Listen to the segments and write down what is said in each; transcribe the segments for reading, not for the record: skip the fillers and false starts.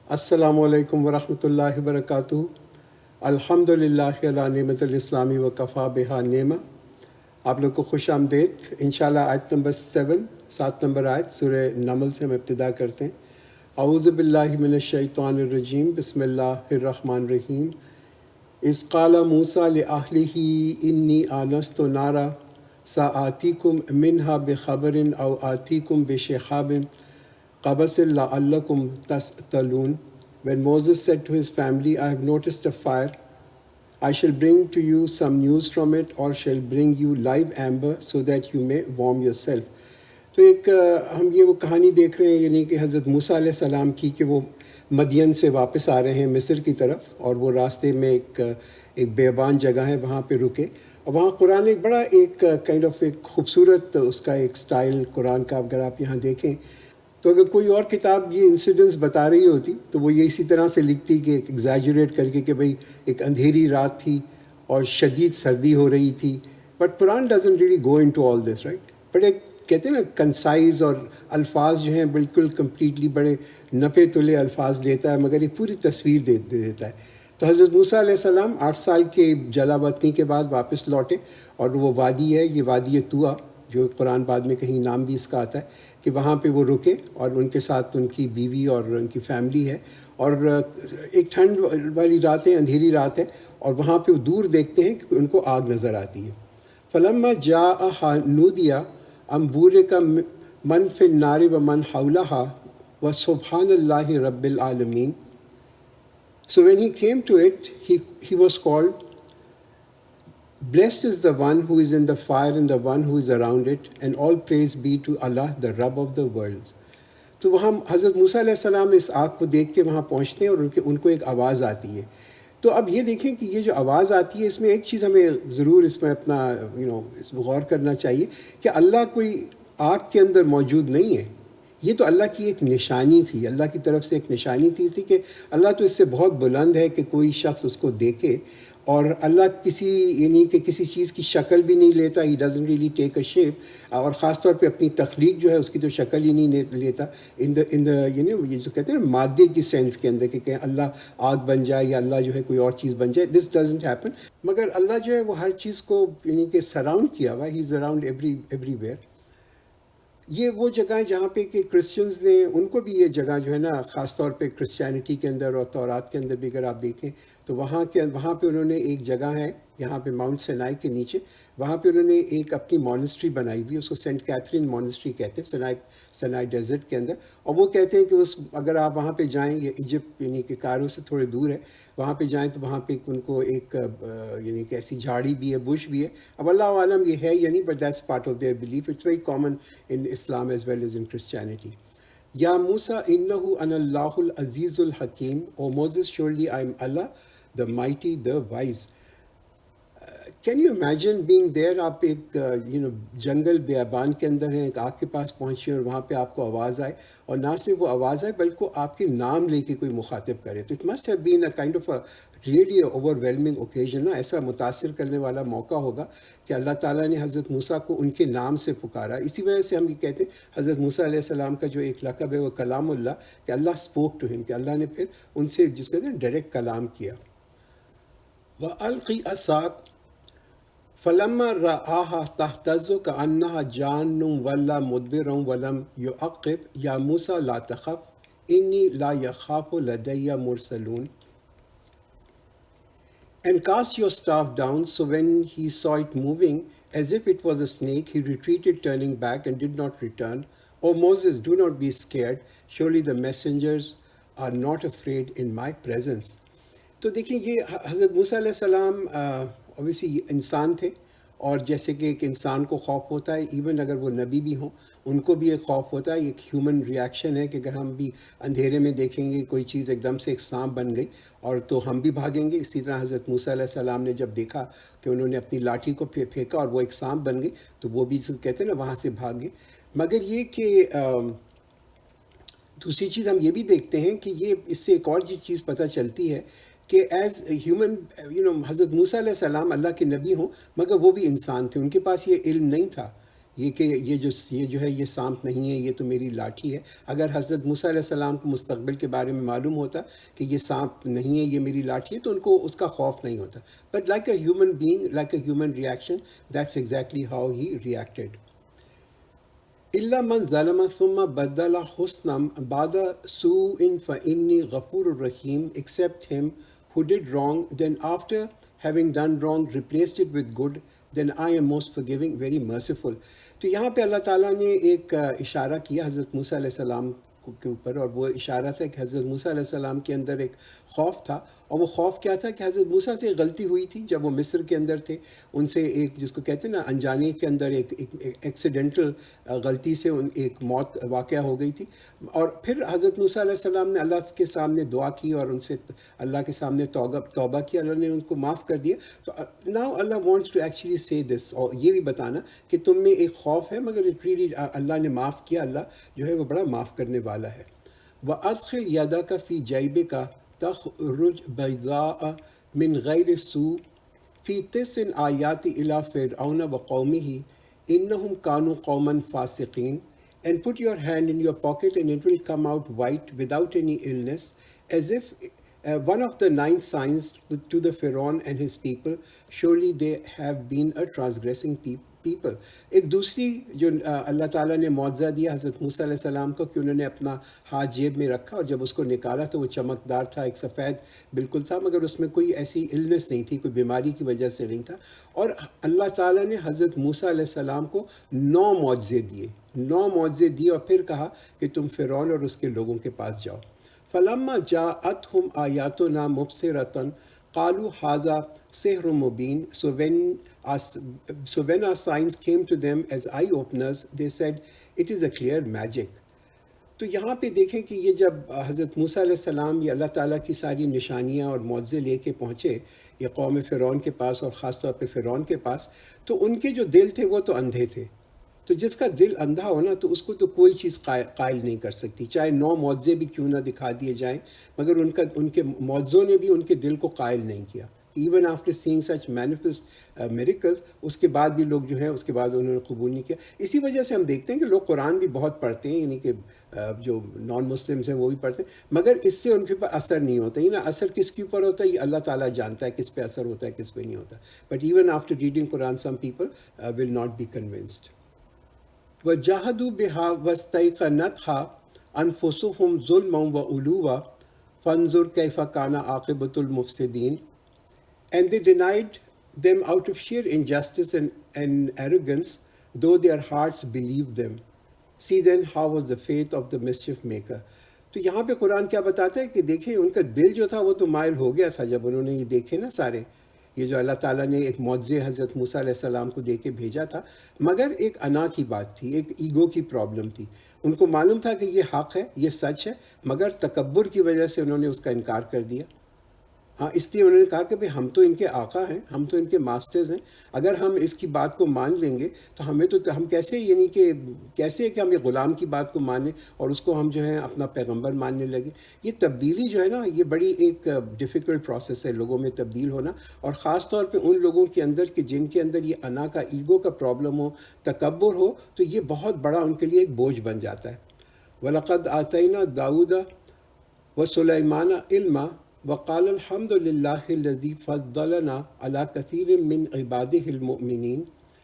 السلام علیکم ورحمۃ اللہ وبرکاتہ۔ الحمد للہ علی نعمت الاسلامی وکفا بہا نعمہ۔ آپ لوگ کو خوش آمدید۔ انشاءاللہ آیت نمبر 7 نمبر آیت سورہ نمل سے ہم ابتدا کرتے ہیں۔ اعوذ باللہ من الشیطان الرجیم، بسم اللہ الرحمن الرحیم۔ اذ قال موسیٰ لأہلہ انی آنست نارا سآتیکم منہا بخبر او آتیکم بشہاب قبس لعلکم تسألون۔ When Moses said to his family, I have noticed a fire. I shall bring to you some news from it, or shall bring you live amber so that you may warm yourself. تو ایک ہم یہ وہ کہانی دیکھ رہے ہیں، یعنی کہ حضرت موسیٰ علیہ السلام کی، کہ وہ مدین سے واپس آ رہے ہیں مصر کی طرف، اور وہ راستے میں ایک بیابان جگہ ہے، وہاں پہ رکے، اور وہاں قرآن ایک بڑا کائنڈ آف ایک خوبصورت اس کا ایک سٹائل قرآن کا اگر آپ یہاں دیکھیں تو اگر کوئی اور کتاب یہ انسیڈنٹس بتا رہی ہوتی تو وہ یہ اسی طرح سے لکھتی کہ ایگزیجریٹ کر کے کہ بھئی ایک اندھیری رات تھی اور شدید سردی ہو رہی تھی، but Quran doesn't really go in to all this, right? But ایک کہتے ہیں نا کنسائز، اور الفاظ جو ہیں بالکل کمپلیٹلی بڑے نپے تلے الفاظ لیتا ہے، مگر ایک پوری تصویر دے دیتا ہے۔ تو حضرت موسیٰ علیہ السلام 8 سال کے جلا وطنی کے بعد واپس لوٹے، اور وہ وادی ہے، یہ وادی طویٰ، جو قرآن بعد میں کہیں نام بھی اس کا آتا ہے، کہ وہاں پہ وہ رکے، اور ان کے ساتھ ان کی بیوی اور ان کی فیملی ہے، اور ایک ٹھنڈ والی رات ہے، اندھیری رات ہے، اور وہاں پہ وہ دور دیکھتے ہیں کہ ان کو آگ نظر آتی ہے۔ فلما جاء نودی ان بورک من فی النار ومن حولہا وسبحان اللہ رب العالمین۔ So when he came to it, he was called, Blessed is the one who is in the fire and the one who is around it, and all praise be to Allah, the Rabb of the worlds. تو وہاں حضرت موسیٰ علیہ السلام اس آگ کو دیکھ کے وہاں پہنچتے ہیں، اور ان کو ایک آواز آتی ہے۔ تو اب یہ دیکھیں کہ یہ جو آواز آتی ہے، اس میں ایک چیز ہمیں ضرور اس میں اپنا اس میں غور کرنا چاہیے کہ اللہ کوئی آگ کے اندر موجود نہیں ہے۔ یہ تو اللہ کی ایک نشانی تھی، اللہ کی طرف سے ایک نشانی تھی کہ اللہ تو اس سے بہت بلند ہے کہ کوئی شخص اس کو دیکھے، اور اللہ کسی چیز کی شکل بھی نہیں لیتا، he doesn't really take a shape, اور خاص طور پہ اپنی تخلیق جو ہے اس کی تو شکل ہی نہیں لیتا یہ جو کہتے ہیں نا مادے کی سینس کے اندر، کہ اللہ آگ بن جائے یا اللہ جو ہے کوئی اور چیز بن جائے، دس ڈزنٹ ہیپن۔ مگر اللہ جو ہے وہ ہر چیز کو کہ سراؤنڈ کیا ہوا، ہی از اراؤنڈ ایوری ویئر۔ یہ وہ جگہیں جہاں پہ کہ کرسچنز نے، ان کو بھی یہ جگہ جو ہے نا، خاص طور پہ کرسچینٹی کے اندر اور تورات کے اندر بھی اگر آپ دیکھیں تو وہاں پہ انہوں نے ایک جگہ ہے یہاں پہ ماؤنٹ سینائی کے نیچے، وہاں پہ انہوں نے ایک اپنی مونسٹری بنائی ہوئی، اس کو سینٹ کیتھرین مونسٹری کہتے ہیں، سینائی ڈیزرٹ کے اندر، اور وہ کہتے ہیں کہ اگر آپ وہاں پہ جائیں، یہ ایجپٹ کہ کائرو سے تھوڑے دور ہے، وہاں پہ جائیں تو وہاں پہ ان کو ایک کہ ایسی جھاڑی بھی ہے، بش بھی ہے، اب اللہ عالم یہ ہے یا نہیں، but that's part of their belief, it's very common in Islam as well as in Christianity. Ya Musa innahu ana Allahul Azizul Hakim. O Moses, surely I am Allah, the mighty, the wise. Can you imagine being there؟ آپ ایک جنگل بیابان کے اندر ہیں، ایک آگ کے پاس پہنچے، اور وہاں پہ آپ کو آواز آئے، اور نہ صرف وہ آواز آئے بلکہ آپ کے نام لے کے کوئی مخاطب کرے، تو it must have been a kind of a really over whelming occasion, ایسا متاثر کرنے والا موقع ہوگا کہ اللہ تعالیٰ نے حضرت موسیٰ کو ان کے نام سے پکارا۔ اسی وجہ سے ہم یہ کہتے ہیں حضرت موسیٰ علیہ السلام کا جو ایک لقب ہے وہ کلام اللہ، کہ اللہ اسپوک ٹو ہم، کہ اللہ نے پھر ان سے جس کہتے ہیں ڈائریکٹ کلام کیا۔ وَأَلْقِ عَصَاكَ فَلَمَّا رَآهَا تَهْتَزُّ كَأَنَّهَا جَانٌّ وَلَّىٰ مُدْبِرًا وَلَمْ يُعَقِّبْ يَا مُوسَىٰ لَا تَخَفْ إِنِّي لَا يَخَافُ لَدَيَّ مُرْسَلُونَ And cast your staff down. So when he saw it moving, as if it was a snake, he retreated, turning back, and did not return. O Moses, do not be scared. Surely the messengers are not afraid in my presence. تو دیکھیں یہ حضرت موسیٰ علیہ السلام obviously انسان تھے، اور جیسے کہ ایک انسان کو خوف ہوتا ہے، ایون اگر وہ نبی بھی ہوں ان کو بھی ایک خوف ہوتا ہے، ایک ہیومن ریاکشن ہے کہ اگر ہم بھی اندھیرے میں دیکھیں گے کوئی چیز ایک دم سے ایک سانپ بن گئی اور تو ہم بھی بھاگیں گے۔ اسی طرح حضرت موسیٰ علیہ السلام نے جب دیکھا کہ انہوں نے اپنی لاٹھی کو پھینکا اور وہ ایک سانپ بن گئی تو وہ بھی کہتے ہیں نا وہاں سے بھاگ گئے۔ مگر یہ کہ دوسری چیز ہم یہ بھی دیکھتے ہیں کہ یہ اس سے ایک اور چیز پتہ چلتی ہے کہ ایز ہیومن حضرت موسیٰ علیہ السلام اللہ کے نبی ہوں مگر وہ بھی انسان تھے، ان کے پاس یہ علم نہیں تھا یہ کہ یہ جو ہے یہ سانپ نہیں ہے، یہ تو میری لاٹھی ہے. اگر حضرت موسیٰ علیہ السلام کو مستقبل کے بارے میں معلوم ہوتا کہ یہ سانپ نہیں ہے، یہ میری لاٹھی ہے، تو ان کو اس کا خوف نہیں ہوتا. But like a human being, like a human reaction, that's exactly how he reacted. إلا من ظلم ثم بدل حسنا بعد سوء فإني غفور رحيم. Except him who did wrong, then after having done wrong replaced it with good, then I am most forgiving, very merciful. تو یہاں پہ اللہ تعالیٰ نے ایک اشارہ کیا حضرت موسیٰ علیہ السلام کے اوپر، اور وہ اشارہ تھا کہ حضرت موسیٰ علیہ السلام کے اندر ایک خوف تھا. اور وہ خوف کیا تھا کہ حضرت موسیٰ سے غلطی ہوئی تھی جب وہ مصر کے اندر تھے. ان سے ایک جس کو کہتے ہیں نا انجانے کے اندر ایک ایکسیڈنٹل غلطی سے ایک موت واقعہ ہو گئی تھی. اور پھر حضرت موسیٰ علیہ السلام نے اللہ کے سامنے دعا کی اور ان سے اللہ کے سامنے توبہ کی. اللہ نے ان کو معاف کر دیا. تو now Allah wants to actually say this, اور یہ بھی بتانا کہ تم میں ایک خوف ہے مگر اللہ نے معاف کیا. اللہ جو ہے وہ بڑا معاف کرنے والا ہے. وَأَدْخِلْ يَدَكَ فِي جَيْبِكَ تَخْرُجْ بَيْضَاءَ مِنْ غَيْرِ سُوءٍ فِي 9 آيَاتٍ إِلَى فِرْعَوْنَ وَقَوْمِهِ إِنَّهُمْ كَانُوا قَوْمًا فَاسِقِينَ. And put your hand in your pocket and it will come out white without any illness, as if one of the 9 signs to the Pharaoh and his people. Surely they have been a transgressing people. ایک دوسری جو اللہ تعالیٰ نے معجزہ دیا حضرت موسیٰ علیہ السلام کو کہ انہوں نے اپنا ہاتھ جیب میں رکھا اور جب اس کو نکالا تو وہ چمکدار تھا، ایک سفید بالکل تھا، مگر اس میں کوئی ایسی النس نہیں تھی، کوئی بیماری کی وجہ سے نہیں تھا. اور اللہ تعالیٰ نے حضرت موسیٰ علیہ السلام کو 9 معجزے دیے اور پھر کہا کہ تم فرعون اور اس کے لوگوں کے پاس جاؤ. فلما جاءتهم آیاتنا مبصرة قالوا هذا سحر مبین. So when our signs came to them as eye openers, they said it is a clear magic. تو یہاں پہ دیکھیں کہ یہ جب حضرت موسیٰ علیہ السلام یہ اللہ تعالیٰ کی ساری نشانیاں اور معجزے لے کے پہنچے یہ قوم فرعون کے پاس اور خاص طور پہ فرعون کے پاس، تو ان کے جو دل تھے وہ تو اندھے تھے. تو جس کا دل اندھا ہونا تو اس کو تو کوئی چیز قائل نہیں کر سکتی، چاہے 9 معجزے بھی کیوں نہ دکھا دیے جائیں، مگر ان کے معجزوں نے بھی ان کے دل کو قائل نہیں کیا. ایون آفٹر سینگ سچ مینیفسٹ میریکلز، اس کے بعد بھی لوگ جو ہیں اس کے بعد انہوں نے قبول نہیں کیا. اسی وجہ سے ہم دیکھتے ہیں کہ لوگ قرآن بھی بہت پڑھتے ہیں، یعنی کہ جو نان مسلمز ہیں وہ بھی پڑھتے ہیں، مگر اس سے ان کے اوپر اثر نہیں ہوتا. یہ نا اثر کس کے اوپر ہوتا ہے یہ اللہ تعالیٰ جانتا ہے کس پہ اثر ہوتا ہے کس پہ نہیں ہوتا. But even after reading Quran some people will not be convinced. وَجَاهَدُوا بِهَا وَاسْتَيْقَنَتْهَا أَنفُسُهُمْ ظُلْمًا وَعُلُوًّا فَانظُرْ كَيْفَ كَانَ عَاقِبَةُ الْمُفْسِدِينَ. And they denied them out of sheer injustice and arrogance, though their hearts believed them. See then how was the faith of the mischief maker. تو یہاں پہ قرآن کیا بتاتا ہے کہ دیکھیں ان کا دل جو تھا وہ تو مائل ہو گیا تھا جب انہوں نے یہ دیکھے نا سارے یہ جو اللہ تعالیٰ نے ایک معجزے حضرت موسیٰ علیہ السلام کو دے کے بھیجا تھا، مگر ایک انا کی بات تھی، ایک ایگو کی پرابلم تھی. ان کو معلوم تھا کہ یہ حق ہے، یہ سچ ہے، مگر تکبر کی وجہ سے انہوں نے اس کا انکار کر دیا. ہاں، اس لیے انہوں نے کہا کہ ہم تو ان کے آقا ہیں، ہم تو ان کے ماسٹرز ہیں، اگر ہم اس کی بات کو مان لیں گے تو ہم کیسے یعنی کہ کیسے کہ ہم یہ غلام کی بات کو مانیں اور اس کو ہم جو ہے اپنا پیغمبر ماننے لگے. یہ تبدیلی جو ہے نا یہ بڑی ایک ڈیفیکلٹ پروسیس ہے لوگوں میں تبدیل ہونا، اور خاص طور پہ ان لوگوں کے اندر کہ جن کے اندر یہ انا کا ایگو کا پرابلم ہو، تکبر ہو، تو یہ بہت بڑا ان کے لیے ایک بوجھ بن جاتا ہے. وَلَقَدْ آتَيْنَا دَاوُودَ وَسُلَيْمَانَ عِلْمًا وقال الحمد للہ الذی فضلنا علی کثیر من عبادہ المؤمنین.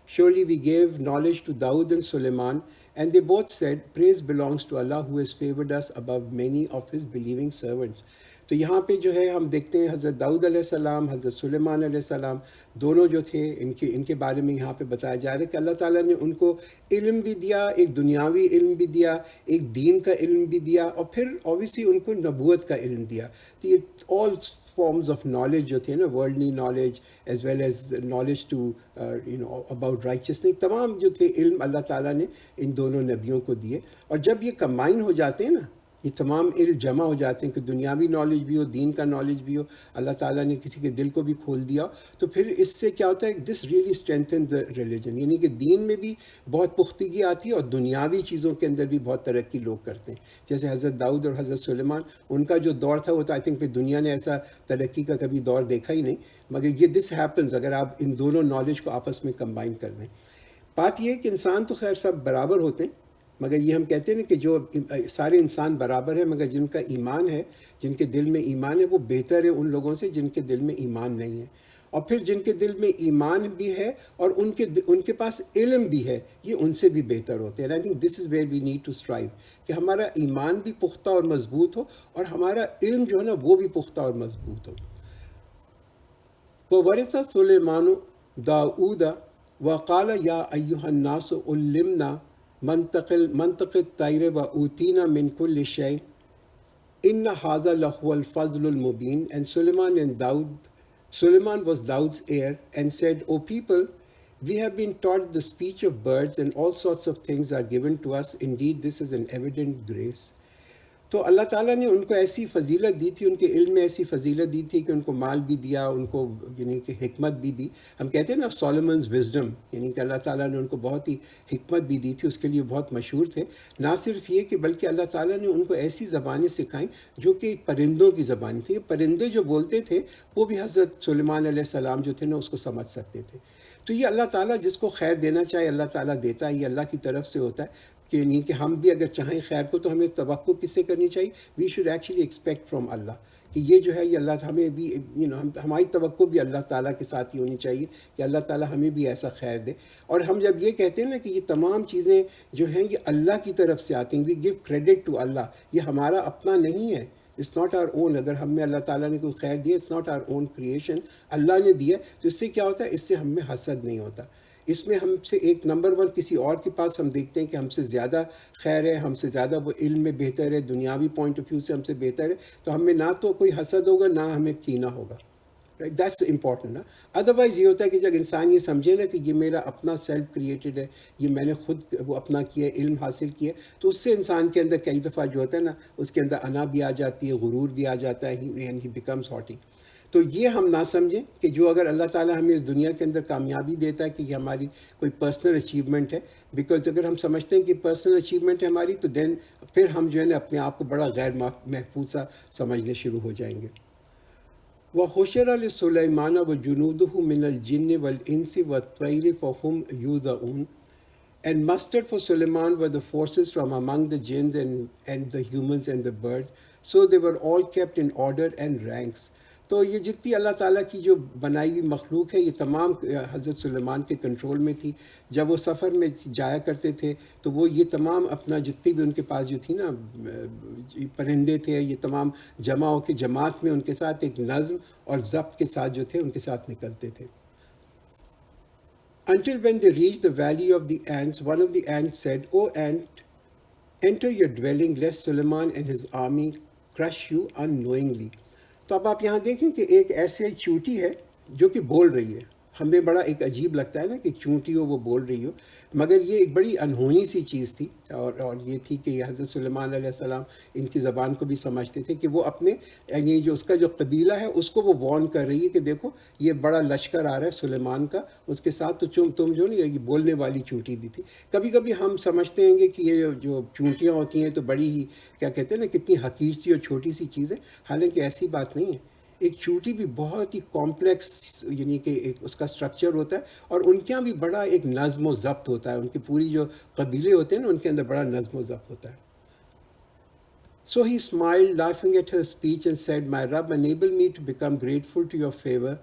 Surely we gave knowledge to Dawood and Suleiman, and they both said, Praise belongs to Allah who has favored us above many of his believing servants. تو یہاں پہ جو ہے ہم دیکھتے ہیں حضرت داؤد علیہ السلام، حضرت سلیمان علیہ السلام دونوں جو تھے ان کے بارے میں یہاں پہ بتایا جا رہا ہے کہ اللہ تعالیٰ نے ان کو علم بھی دیا، ایک دنیاوی علم بھی دیا، ایک دین کا علم بھی دیا، اور پھر اوبیسلی ان کو نبوت کا علم دیا. تو یہ آل فارمز آف نالج جو تھے نا، worldly knowledge as well as knowledge to about righteousness, تمام جو تھے علم اللہ تعالیٰ نے ان دونوں نبیوں کو دیے. اور جب یہ کمبائن ہو جاتے ہیں نا، یہ تمام علم جمع ہو جاتے ہیں کہ دنیاوی نالج بھی ہو، دین کا نالج بھی ہو، اللہ تعالیٰ نے کسی کے دل کو بھی کھول دیا، تو پھر اس سے کیا ہوتا ہے، this really strengthen the religion, یعنی کہ دین میں بھی بہت پختگی آتی ہے اور دنیاوی چیزوں کے اندر بھی بہت ترقی لوگ کرتے ہیں. جیسے حضرت داؤد اور حضرت سلیمان، ان کا جو دور تھا وہ تو آئی تھنک پھر دنیا نے ایسا ترقی کا کبھی دور دیکھا ہی نہیں، مگر یہ دس ہیپنز اگر آپ ان دونوں نالج کو آپس میں کمبائن کر دیں. بات یہ ہے کہ انسان تو خیر سب برابر ہوتے ہیں، مگر یہ ہم کہتے ہیں نا کہ جو سارے انسان برابر ہیں، مگر جن کا ایمان ہے، جن کے دل میں ایمان ہے، وہ بہتر ہے ان لوگوں سے جن کے دل میں ایمان نہیں ہے. اور پھر جن کے دل میں ایمان بھی ہے اور ان کے پاس علم بھی ہے، یہ ان سے بھی بہتر ہوتے ہیں. I think this is where we need to strive, کہ ہمارا ایمان بھی پختہ اور مضبوط ہو اور ہمارا علم جو ہے نا وہ بھی پختہ اور مضبوط ہو. وَوَرِثَ سُلَيْمَانُ دَاؤُودَ وَقَالَ يَا أَيُّهَا النَّاسُ عُلِّمْنَا منطق الطَّيْرِ وَأُوتِينَا مِنْ كُلِّ شَيْءٍ إِنَّ هَذَا لَهُوَ الْفَضْلُ الْمُبِينُ. And Suleiman was Daud's heir and said, O people, we have been taught the speech of birds and all sorts of things are given to us. Indeed, this is an evident grace. تو اللہ تعالیٰ نے ان کو ایسی فضیلت دی تھی، ان کے علم میں ایسی فضیلت دی تھی کہ ان کو مال بھی دیا، ان کو یعنی کہ حکمت بھی دی. ہم کہتے ہیں نا سولومنز وزڈم، یعنی کہ اللہ تعالیٰ نے ان کو بہت ہی حکمت بھی دی تھی، اس کے لیے بہت مشہور تھے. نہ صرف یہ کہ بلکہ اللہ تعالیٰ نے ان کو ایسی زبانیں سکھائیں جو کہ پرندوں کی زبانیں تھیں. پرندے جو بولتے تھے وہ بھی حضرت سلیمان علیہ السلام جو تھے نا اس کو سمجھ سکتے تھے. تو یہ اللہ تعالیٰ جس کو خیر دینا چاہے اللہ تعالیٰ دیتا ہے، یہ اللہ کی طرف سے ہوتا ہے. کہ نہیں کہ ہم بھی اگر چاہیں خیر کو تو ہمیں توقع کس سے کرنی چاہیے؟ We should actually expect from Allah کہ یہ جو ہے یہ اللہ ہمیں بھی ہماری توقع بھی اللہ تعالیٰ کے ساتھ ہی ہونی چاہیے کہ اللہ تعالیٰ ہمیں بھی ایسا خیر دے. اور ہم جب یہ کہتے ہیں نا کہ یہ تمام چیزیں جو ہیں یہ اللہ کی طرف سے آتی ہیں، وی گیو کریڈٹ ٹو اللہ، یہ ہمارا اپنا نہیں ہے، اٹس ناٹ آر اون. اگر ہم میں اللہ تعالیٰ نے کوئی خیر دیا، it's not our own creation, اللہ نے دیا. تو اس سے کیا ہوتا ہے؟ اس سے ہم میں حسد نہیں ہوتا. اس میں ہم سے ایک نمبر ون کسی اور کے پاس ہم دیکھتے ہیں کہ ہم سے زیادہ خیر ہے، ہم سے زیادہ وہ علم میں بہتر ہے، دنیاوی پوائنٹ آف ویو سے ہم سے بہتر ہے، تو ہم میں نہ تو کوئی حسد ہوگا نہ ہمیں کینہ ہوگا. دیٹس امپورٹنٹ نا. ادروائز یہ ہوتا ہے کہ جب انسان یہ سمجھے نا کہ یہ میرا اپنا سیلف کریٹڈ ہے، یہ میں نے خود وہ اپنا کیا ہے، علم حاصل کیا ہے، تو اس سے انسان کے اندر کئی دفعہ جو ہوتا ہے نا اس کے اندر انا بھی آ جاتی ہے، غرور بھی آ جاتا ہے، اینڈ ہی بیکمز ہاٹی. تو یہ ہم نہ سمجھیں کہ جو اگر اللہ تعالیٰ ہمیں اس دنیا کے اندر کامیابی دیتا ہے کہ یہ ہماری کوئی پرسنل اچیومنٹ ہے. بیکاز اگر ہم سمجھتے ہیں کہ پرسنل اچیومنٹ ہے ہماری، تو دین پھر ہم جو ہے نا اپنے آپ کو بڑا غیر محفوظ سا سمجھنے شروع ہو جائیں گے. وَحُشِرَ لِسُلَيْمَانَ وَجُنُودُهُ مِنَ الْجِنِّ وَالْإِنسِ وَالطَّيْرِ فَهُمْ يُوزَعُونَ. And mustered for Suleiman were the forces from among the jinns and the humans and the birds. So they were all kept in order and ranks. تو یہ جتنی اللہ تعالیٰ کی جو بنائی ہوئی مخلوق ہے یہ تمام حضرت سلیمان کے کنٹرول میں تھی. جب وہ سفر میں جایا کرتے تھے تو وہ یہ تمام اپنا جتنی بھی ان کے پاس جو تھی نا پرندے تھے، یہ تمام جمع ہو کے جماعت میں ان کے ساتھ ایک نظم اور ضبط کے ساتھ جو تھے ان کے ساتھ نکلتے تھے. Until when they reached the valley of the ants, one of the ants said, O ant, enter your dwelling lest Suleiman and his army crush you unknowingly. تو اب آپ یہاں دیکھیں کہ ایک ایسے چونٹی ہے جو کہ بول رہی ہے. ہمیں بڑا ایک عجیب لگتا ہے نا کہ چونٹی ہو وہ بول رہی ہو، مگر یہ ایک بڑی انہونی سی چیز تھی. اور یہ تھی کہ یہ حضرت سلیمان علیہ السلام ان کی زبان کو بھی سمجھتے تھے کہ وہ اپنے یعنی جو اس کا جو قبیلہ ہے اس کو وہ وارن کر رہی ہے کہ دیکھو یہ بڑا لشکر آ رہا ہے سلیمان کا، اس کے ساتھ تو تم جو نہیں یہ بولنے والی چونٹی دی تھی. کبھی کبھی ہم سمجھتے ہیں کہ یہ جو چونٹیاں ہوتی ہیں تو بڑی ہی کیا کہتے ہیں نا کتنی حقیر سی اور چھوٹی سی چیز ہے، حالانکہ ایسی بات نہیں ہے. ایک چونٹی بھی بہت ہی کمپلیکس یعنی کہ ایک اس کا سٹرکچر ہوتا ہے اور ان کے یہاں بھی بڑا ایک نظم و ضبط ہوتا ہے. ان کی پوری جو قبیلے ہوتے ہیں نا ان کے اندر بڑا نظم و ضبط ہوتا ہے. So he smiled, laughing at her speech, and said, My Rabb, enable me to become grateful to your favor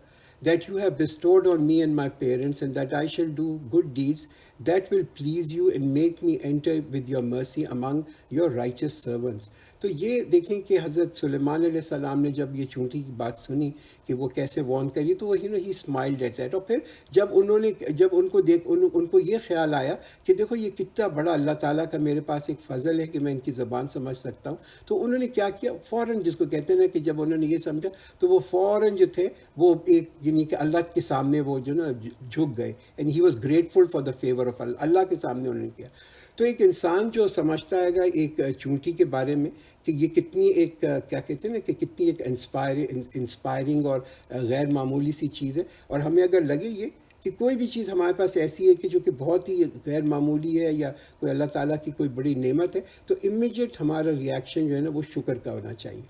that you have bestowed on me and my parents, and that I shall do good deeds that will please you and make me enter with your mercy among your righteous servants. تو یہ دیکھیں کہ حضرت سلیمان علیہ السلام نے جب یہ چونٹی کی بات سنی کہ وہ کیسے وارن کری تو وہی ہی اسمائلڈ ایٹ دیٹ. اور پھر جب ان کو یہ خیال آیا کہ دیکھو یہ کتنا بڑا اللہ تعالیٰ کا میرے پاس ایک فضل ہے کہ میں ان کی زبان سمجھ سکتا ہوں، تو انہوں نے کیا کیا فوراً، جس کو کہتے ہیں نا کہ جب انہوں نے یہ سمجھا تو وہ فوراً جو تھے وہ ایک یعنی کہ اللہ کے سامنے وہ جو نا جھک گئے. And he was grateful for the favour of Allah کے سامنے انہوں نے کیا. تو ایک انسان جو سمجھتا ہے گا ایک چونٹی کے بارے میں کہ یہ کتنی ایک کیا کہتے ہیں نا کہ کتنی ایک انسپائرنگ اور غیر معمولی سی چیز ہے، اور ہمیں اگر لگے یہ کہ کوئی بھی چیز ہمارے پاس ایسی ہے کہ جو کہ بہت ہی غیر معمولی ہے یا کوئی اللہ تعالیٰ کی کوئی بڑی نعمت ہے، تو امیجیٹ ہمارا ریاکشن جو ہے نا وہ شکر کا ہونا چاہیے.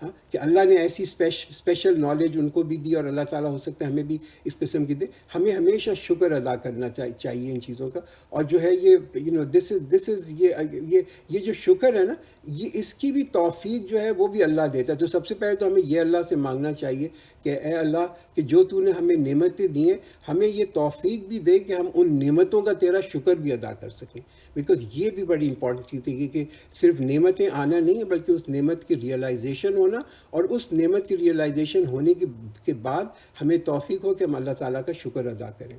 ہاں کہ اللہ نے ایسی اسپیشل نالج ان کو بھی دی اور اللہ تعالیٰ ہو سکتا ہے ہمیں بھی اس قسم کی دے. ہمیں ہمیشہ شکر ادا کرنا چاہیے ان چیزوں کا. اور جو ہے یہ دس از یہ جو شکر ہے نا یہ اس کی بھی توفیق جو ہے وہ بھی اللہ دیتا ہے. تو سب سے پہلے تو ہمیں یہ اللہ سے مانگنا چاہیے کہ اے اللہ کہ جو تو نے ہمیں نعمتیں دی ہیں ہمیں یہ توفیق بھی دے کہ ہم ان نعمتوں کا تیرا شکر بھی ادا کر سکیں. بیکاز یہ بھی بڑی امپورٹنٹ چیز ہے کہ صرف نعمتیں آنا نہیں ہے بلکہ اس نعمت کی ریئلائزیشن ہونا, اور اس نعمت کی ریئلائزیشن ہونے کے بعد ہمیں توفیق ہو کہ ہم اللہ تعالیٰ کا شکر ادا کریں.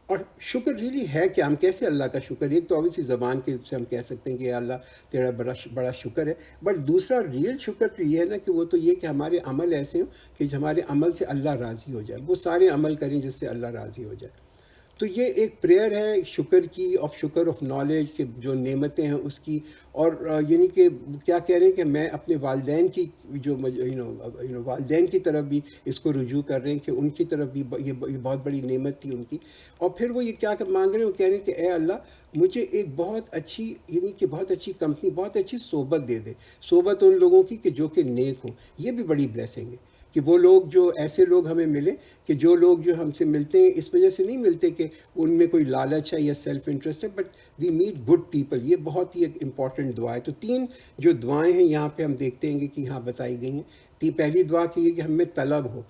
اور شکر ریلی ہے کہ ہم کیسے اللہ کا شکر, ایک تو اوبیسلی زبان کے سے ہم کہہ سکتے ہیں کہ اللہ تیرا بڑا شکر ہے, بٹ دوسرا ریئل شکر تو یہ ہے نا کہ وہ تو یہ کہ ہمارے عمل ایسے ہوں کہ ہمارے عمل سے اللہ راضی ہو جائے, وہ سارے عمل کریں جس سے اللہ راضی ہو جائے. تو یہ ایک پریئر ہے شکر کی, شکر آف نالج کہ جو نعمتیں ہیں اس کی. اور یعنی کہ کیا کہہ رہے ہیں کہ میں اپنے والدین کی جو والدین کی طرف بھی اس کو رجوع کر رہے ہیں کہ ان کی طرف بھی یہ بہت بڑی نعمت تھی ان کی. اور پھر وہ یہ کیا مانگ رہے ہیں, وہ کہہ رہے ہیں کہ اے اللہ مجھے ایک بہت اچھی یعنی کہ بہت اچھی کمپنی, بہت اچھی صحبت دے دے, صحبت ان لوگوں کی کہ جو کہ نیک ہوں. یہ بھی بڑی بلیسنگ ہے کہ وہ لوگ جو ایسے لوگ ہمیں ملیں کہ جو لوگ جو ہم سے ملتے ہیں اس وجہ سے نہیں ملتے کہ ان میں کوئی لالچ ہے یا سیلف انٹرسٹ ہے, but we meet good people. یہ بہت ہی ایک امپورٹنٹ دعا ہے. تو 3 جو دعائیں ہیں یہاں پہ ہم دیکھتے ہیں کہ یہاں بتائی گئی ہیں. پہلی دعا کی یہ کہ ہم میں طلب ہو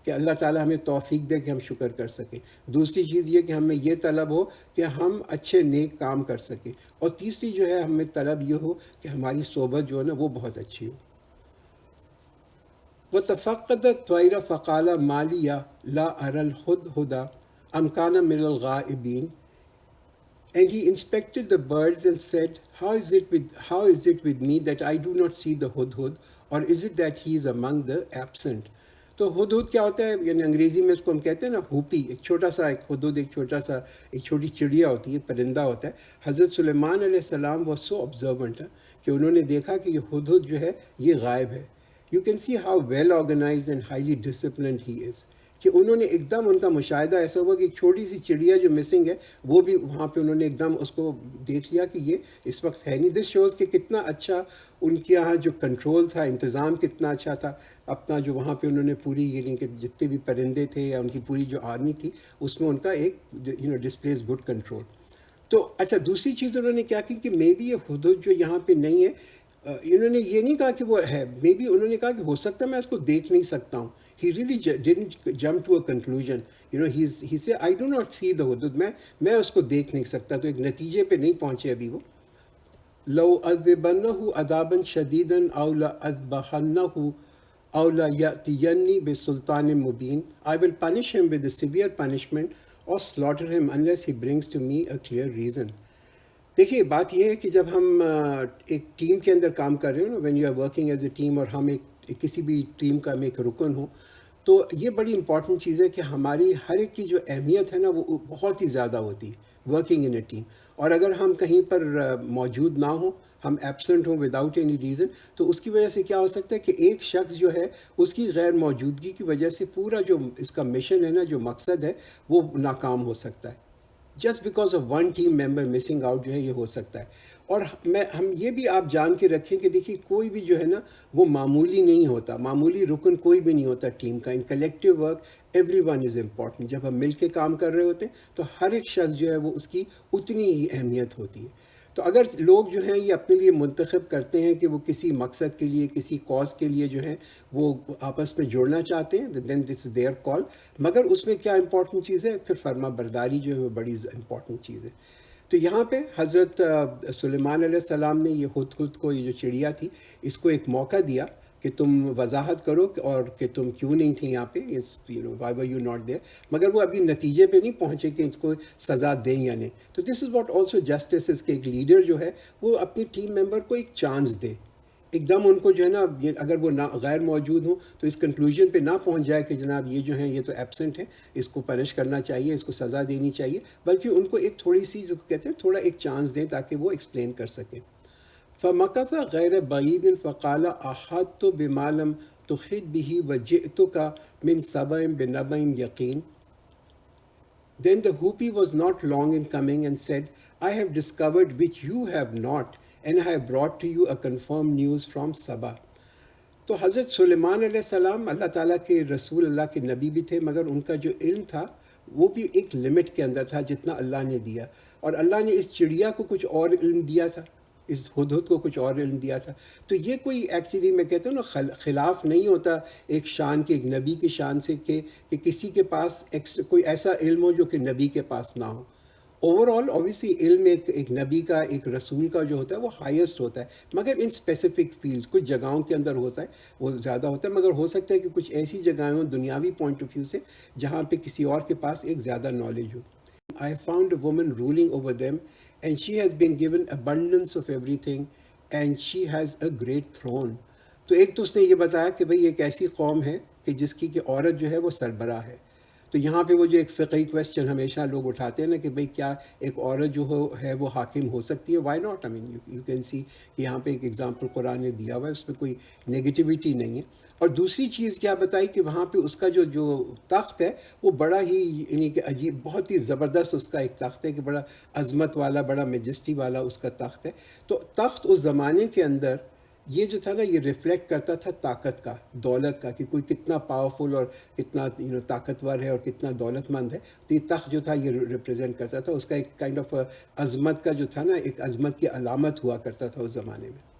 کہ اللہ تعالیٰ ہمیں توفیق دے کہ ہم شکر کر سکیں. دوسری چیز یہ کہ ہمیں یہ طلب ہو کہ ہم اچھے نیک کام کر سکیں. اور تیسری جو ہے ہمیں طلب یہ ہو کہ ہماری صحبت جو ہے نا وہ بہت اچھی ہو. وَتَفَقَّدَ الطَّيْرَ فَقَالَ مَا لِيَ لَا أَرَى الْهُدْهُدَ أَمْ كَانَ مِنَ الْغَائِبِينَ. And he inspected the birds and said, how is it with me that I do not see the hudhud, or is it that he is among the absent. تو ہدہد کیا ہوتا ہے, یعنی انگریزی میں اس کو ہم کہتے ہیں نا ہوپی, ایک چھوٹا سا ایک ہدہد, ایک چھوٹی چڑیا ہوتی ہے, پرندہ ہوتا ہے. حضرت سلیمان علیہ السلام وہ سو آبزرونٹ ہے کہ انہوں نے دیکھا کہ یہ ہدہد جو ہے یہ غائب ہے. You can see how well organized and highly disciplined he is. کہ انہوں نے ایک دم ان کا مشاہدہ ایسا ہوا کہ ایک چھوٹی سی چڑیا جو مسنگ ہے وہ بھی وہاں پہ انہوں نے ایک دم اس کو دیکھ لیا کہ یہ اس وقت ہے نہیں. دس شوز کہ کتنا اچھا ان کے یہاں جو کنٹرول تھا, انتظام کتنا اچھا تھا اپنا, جو وہاں پہ انہوں نے پوری یعنی کہ جتنے بھی پرندے تھے یا ان کی پوری جو آرمی تھی اس میں ان کا ایک ڈسپلیز گڈ کنٹرول. تو اچھا دوسری چیز انہوں نے کیا کی کہ مے بی یہ ہدہد جو یہاں پہ نہیں ہے, انہوں نے یہ نہیں کہا کہ وہ ہے, مے بی انہوں نے کہا کہ ہو سکتا ہے میں اس کو دیکھ نہیں سکتا ہوں. He really didn't jump to a conclusion. He said, I do not see the hudud. میں اس کو دیکھ نہیں سکتا. تو ایک نتیجے پہ نہیں پہنچے ابھی وہ. لو اذبنہ عذابا شدیدا او لاذبحنہ او لیأتینی بسلطان مبین. I will punish him with a severe punishment or slaughter him unless he brings to me a clear reason. دیکھیے بات یہ ہے کہ جب ہم ایک ٹیم کے اندر کام کر رہے ہوں نا, when you are working as a team, اور ہم ایک کسی بھی ٹیم کا ہم ایک رکن ہوں, تو یہ بڑی امپورٹنٹ چیز ہے کہ ہماری ہر ایک کی جو اہمیت ہے نا وہ بہت ہی زیادہ ہوتی ہے ورکنگ ان اے ٹیم. اور اگر ہم کہیں پر موجود نہ ہوں, ہم ایبسنٹ ہوں وداؤٹ اینی ریزن, تو اس کی وجہ سے کیا ہو سکتا ہے کہ ایک شخص جو ہے اس کی غیر موجودگی کی وجہ سے پورا جو اس کا مشن ہے نا, جو مقصد ہے, وہ ناکام ہو سکتا ہے. Just because of one team member missing out جو ہے یہ ہو سکتا ہے. اور ہم یہ بھی آپ جان کے رکھیں کہ دیکھیے کوئی بھی جو ہے نا وہ معمولی نہیں ہوتا, معمولی رکن کوئی بھی نہیں ہوتا ٹیم کا. In collective work everyone is important. جب ہم مل کے کام کر رہے ہوتے ہیں تو ہر ایک شخص جو ہے وہ اس کی اتنی ہی اہمیت ہوتی ہے. تو اگر لوگ جو ہیں یہ اپنے لیے منتخب کرتے ہیں کہ وہ کسی مقصد کے لیے, کسی کاز کے لیے جو ہے وہ آپس میں جوڑنا چاہتے ہیں, دین دس از دیئر کال. مگر اس میں کیا امپورٹنٹ چیز ہے, پھر فرما برداری جو ہے وہ بڑی امپورٹنٹ چیز ہے. تو یہاں پہ حضرت سلیمان علیہ السلام نے یہ ہدہد کو, یہ جو چڑیا تھی, اس کو ایک موقع دیا کہ تم وضاحت کرو اور کہ تم کیوں نہیں تھے یہاں پہ, why were you not there. مگر وہ ابھی نتیجے پہ نہیں پہنچے کہ اس کو سزا دیں یا نہیں. تو this is what also justice is, کہ ایک لیڈر جو ہے وہ اپنی ٹیم ممبر کو ایک چانس دے. ایک دم ان کو جو ہے نا, اگر وہ غیر موجود ہوں تو اس کنکلوژن پہ نہ پہنچ جائے کہ جناب یہ جو ہیں یہ تو ایبسنٹ ہیں, اس کو پنش کرنا چاہیے, اس کو سزا دینی چاہیے, بلکہ ان کو ایک تھوڑی سی جو کہتے ہیں تھوڑا ایک چانس دیں تاکہ وہ ایکسپلین کر سکیں. فَمَكَثَ غَيْرَ بَعِيدٍ فَقَالَ أَحَطْتُ بِمَا لَمْ تُحِطْ بِهِ وَجِئْتُكَ مِنْ سَبَإٍ بِنَبَإٍ يَقِينٍ. Then the hoopy was not long in coming and said, I have discovered which you have not, and I have brought to you a confirmed news from Saba. تو حضرت سلیمان علیہ السلام اللہ تعالیٰ کے رسول، اللہ کے نبی بھی تھے، مگر ان کا جو علم تھا وہ بھی ایک لمٹ کے اندر تھا جتنا اللہ نے دیا. اور اللہ نے اس چڑیا کو کچھ اور علم دیا تھا، اس ہدہد کو کچھ اور علم دیا تھا. تو یہ کوئی ایکچولی میں کہتا ہوں نا خلاف نہیں ہوتا ایک شان کے، ایک نبی کی شان سے، کہ کسی کے پاس کوئی ایسا علم ہو جو کہ نبی کے پاس نہ ہو. اوور آل اوبیسلی علم ایک نبی کا، ایک رسول کا جو ہوتا ہے وہ ہائیسٹ ہوتا ہے، مگر ان اسپیسیفک فیلڈ کچھ جگہوں کے اندر ہوتا ہے وہ زیادہ ہوتا ہے. مگر ہو سکتا ہے کہ کچھ ایسی جگہیں ہوں دنیاوی پوائنٹ آف ویو سے جہاں پہ کسی اور کے پاس ایک زیادہ knowledge who. I found a woman ruling over them and she has been given abundance of everything and she has a great throne. تو ایک تو اس نے یہ بتایا کہ بھئی ایک ایسی قوم ہے کہ جس کی کہ عورت جو ہے وہ سربراہ ہے. تو یہاں پہ وہ جو ایک فقہی کویسچن ہمیشہ لوگ اٹھاتے ہیں نا کہ بھئی کیا ایک عورت جو ہے وہ حاکم ہو سکتی ہے؟ Why not? I mean you can see کہ یہاں پہ ایک ایگزامپل قرآن نے دیا ہوا ہے، اس میں کوئی نگیٹیوٹی نہیں ہے. اور دوسری چیز کیا بتائی کہ وہاں پہ اس کا جو تخت ہے وہ بڑا ہی یعنی کہ عجیب، بہت ہی زبردست اس کا ایک تخت ہے کہ بڑا عظمت والا، بڑا میجسٹی والا اس کا تخت ہے. تو تخت اس زمانے کے اندر یہ جو تھا نا یہ ریفلیکٹ کرتا تھا طاقت کا، دولت کا، کہ کوئی کتنا پاورفل اور کتنا طاقتور ہے اور کتنا دولت مند ہے. تو یہ تخت جو تھا یہ ریپرزینٹ کرتا تھا اس کا ایک کائنڈ آف عظمت کا جو تھا نا، ایک عظمت کی علامت ہوا کرتا تھا اس زمانے میں.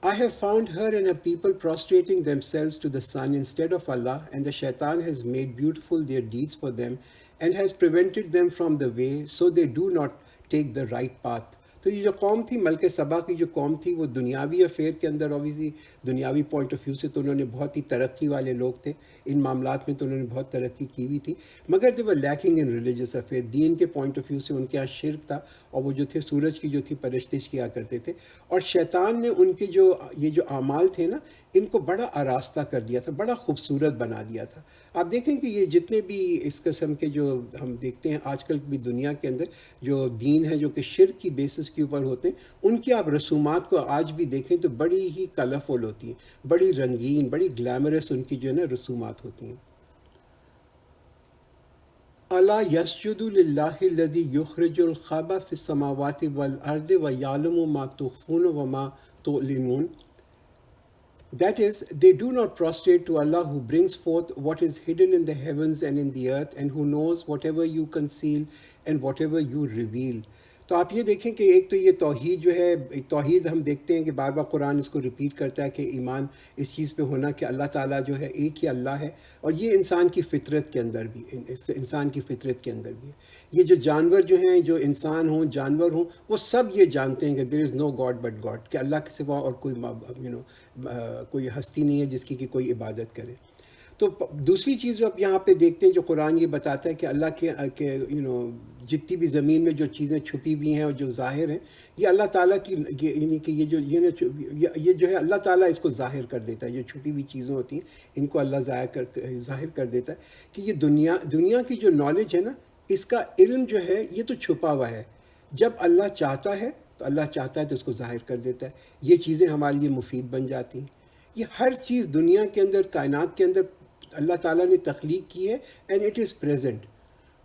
I have found her and her people prostrating themselves to the sun instead of Allah, and the shaitan has made beautiful their deeds for them and has prevented them from the way, so they do not take the right path. تو یہ جو قوم تھی، ملک سبا کی جو قوم تھی، وہ دنیاوی افیئر کے اندر اوبیسلی دنیاوی پوائنٹ آف ویو سے تو انہوں نے بہت ہی ترقی والے لوگ تھے، ان معاملات میں تو انہوں نے بہت ترقی کی ہوئی تھی، مگر دے ور لیکنگ ان ریلیجیس افیئر. دین کے پوائنٹ آف ویو سے ان کے یہاں شرک تھا، اور وہ جو تھے سورج کی جو تھی پرستش کیا کرتے تھے. اور شیطان نے ان کے یہ جو اعمال تھے نا، ان کو بڑا آراستہ کر دیا تھا، بڑا خوبصورت بنا دیا تھا. آپ دیکھیں کہ یہ جتنے بھی اس قسم کے جو ہم دیکھتے ہیں آج کل بھی دنیا کے اندر جو دین ہے جو کہ شرک کی بیسس کے اوپر ہوتے ہیں، ان کی آپ رسومات کو آج بھی دیکھیں تو بڑی ہی کلرفل ہوتی ہیں، بڑی رنگین، بڑی گلیمرس ان کی جو ہے نا رسومات ہوتی ہیں. الا یسجد للہ الذی یخرج الخبء فی السماوات والارض ویعلم ما تخفون وما تعلنون. That is, they do not prostrate to Allah who brings forth what is hidden in the heavens and in the earth, and who knows whatever you conceal and whatever you reveal. تو آپ یہ دیکھیں کہ ایک تو یہ توحید جو ہے، ایک توحید ہم دیکھتے ہیں کہ بار بار قرآن اس کو ریپیٹ کرتا ہے کہ ایمان اس چیز پہ ہونا کہ اللہ تعالیٰ جو ہے ایک ہی اللہ ہے. اور یہ انسان کی فطرت کے اندر بھی، انسان کی فطرت کے اندر بھی ہے. یہ جو جانور جو ہیں، جو انسان ہوں، جانور ہوں، وہ سب یہ جانتے ہیں کہ دیر is know God but God, کہ اللہ کے سوا اور کوئی ہستی نہیں ہے جس کی کہ کوئی عبادت کرے. تو دوسری چیز جو آپ یہاں پہ دیکھتے ہیں جو قرآن یہ بتاتا ہے کہ اللہ کے جتنی بھی زمین میں جو چیزیں چھپی ہوئی ہیں اور جو ظاہر ہیں، یہ اللہ تعالیٰ کی، یعنی کہ یہ جو ہے اللہ تعالیٰ اس کو ظاہر کر دیتا ہے. جو چھپی ہوئی چیزیں ہوتی ہیں ان کو اللہ ظاہر کر دیتا ہے کہ یہ دنیا کی جو نالج ہے نا، اس کا علم جو ہے یہ تو چھپا ہوا ہے. جب اللہ چاہتا ہے تو اللہ چاہتا ہے تو اس کو ظاہر کر دیتا ہے. یہ چیزیں ہمارے لیے مفید بن جاتی ہیں. یہ ہر چیز دنیا کے اندر، کائنات کے اندر اللہ تعالیٰ نے تخلیق کی ہے، اینڈ اٹ از پریزنٹ.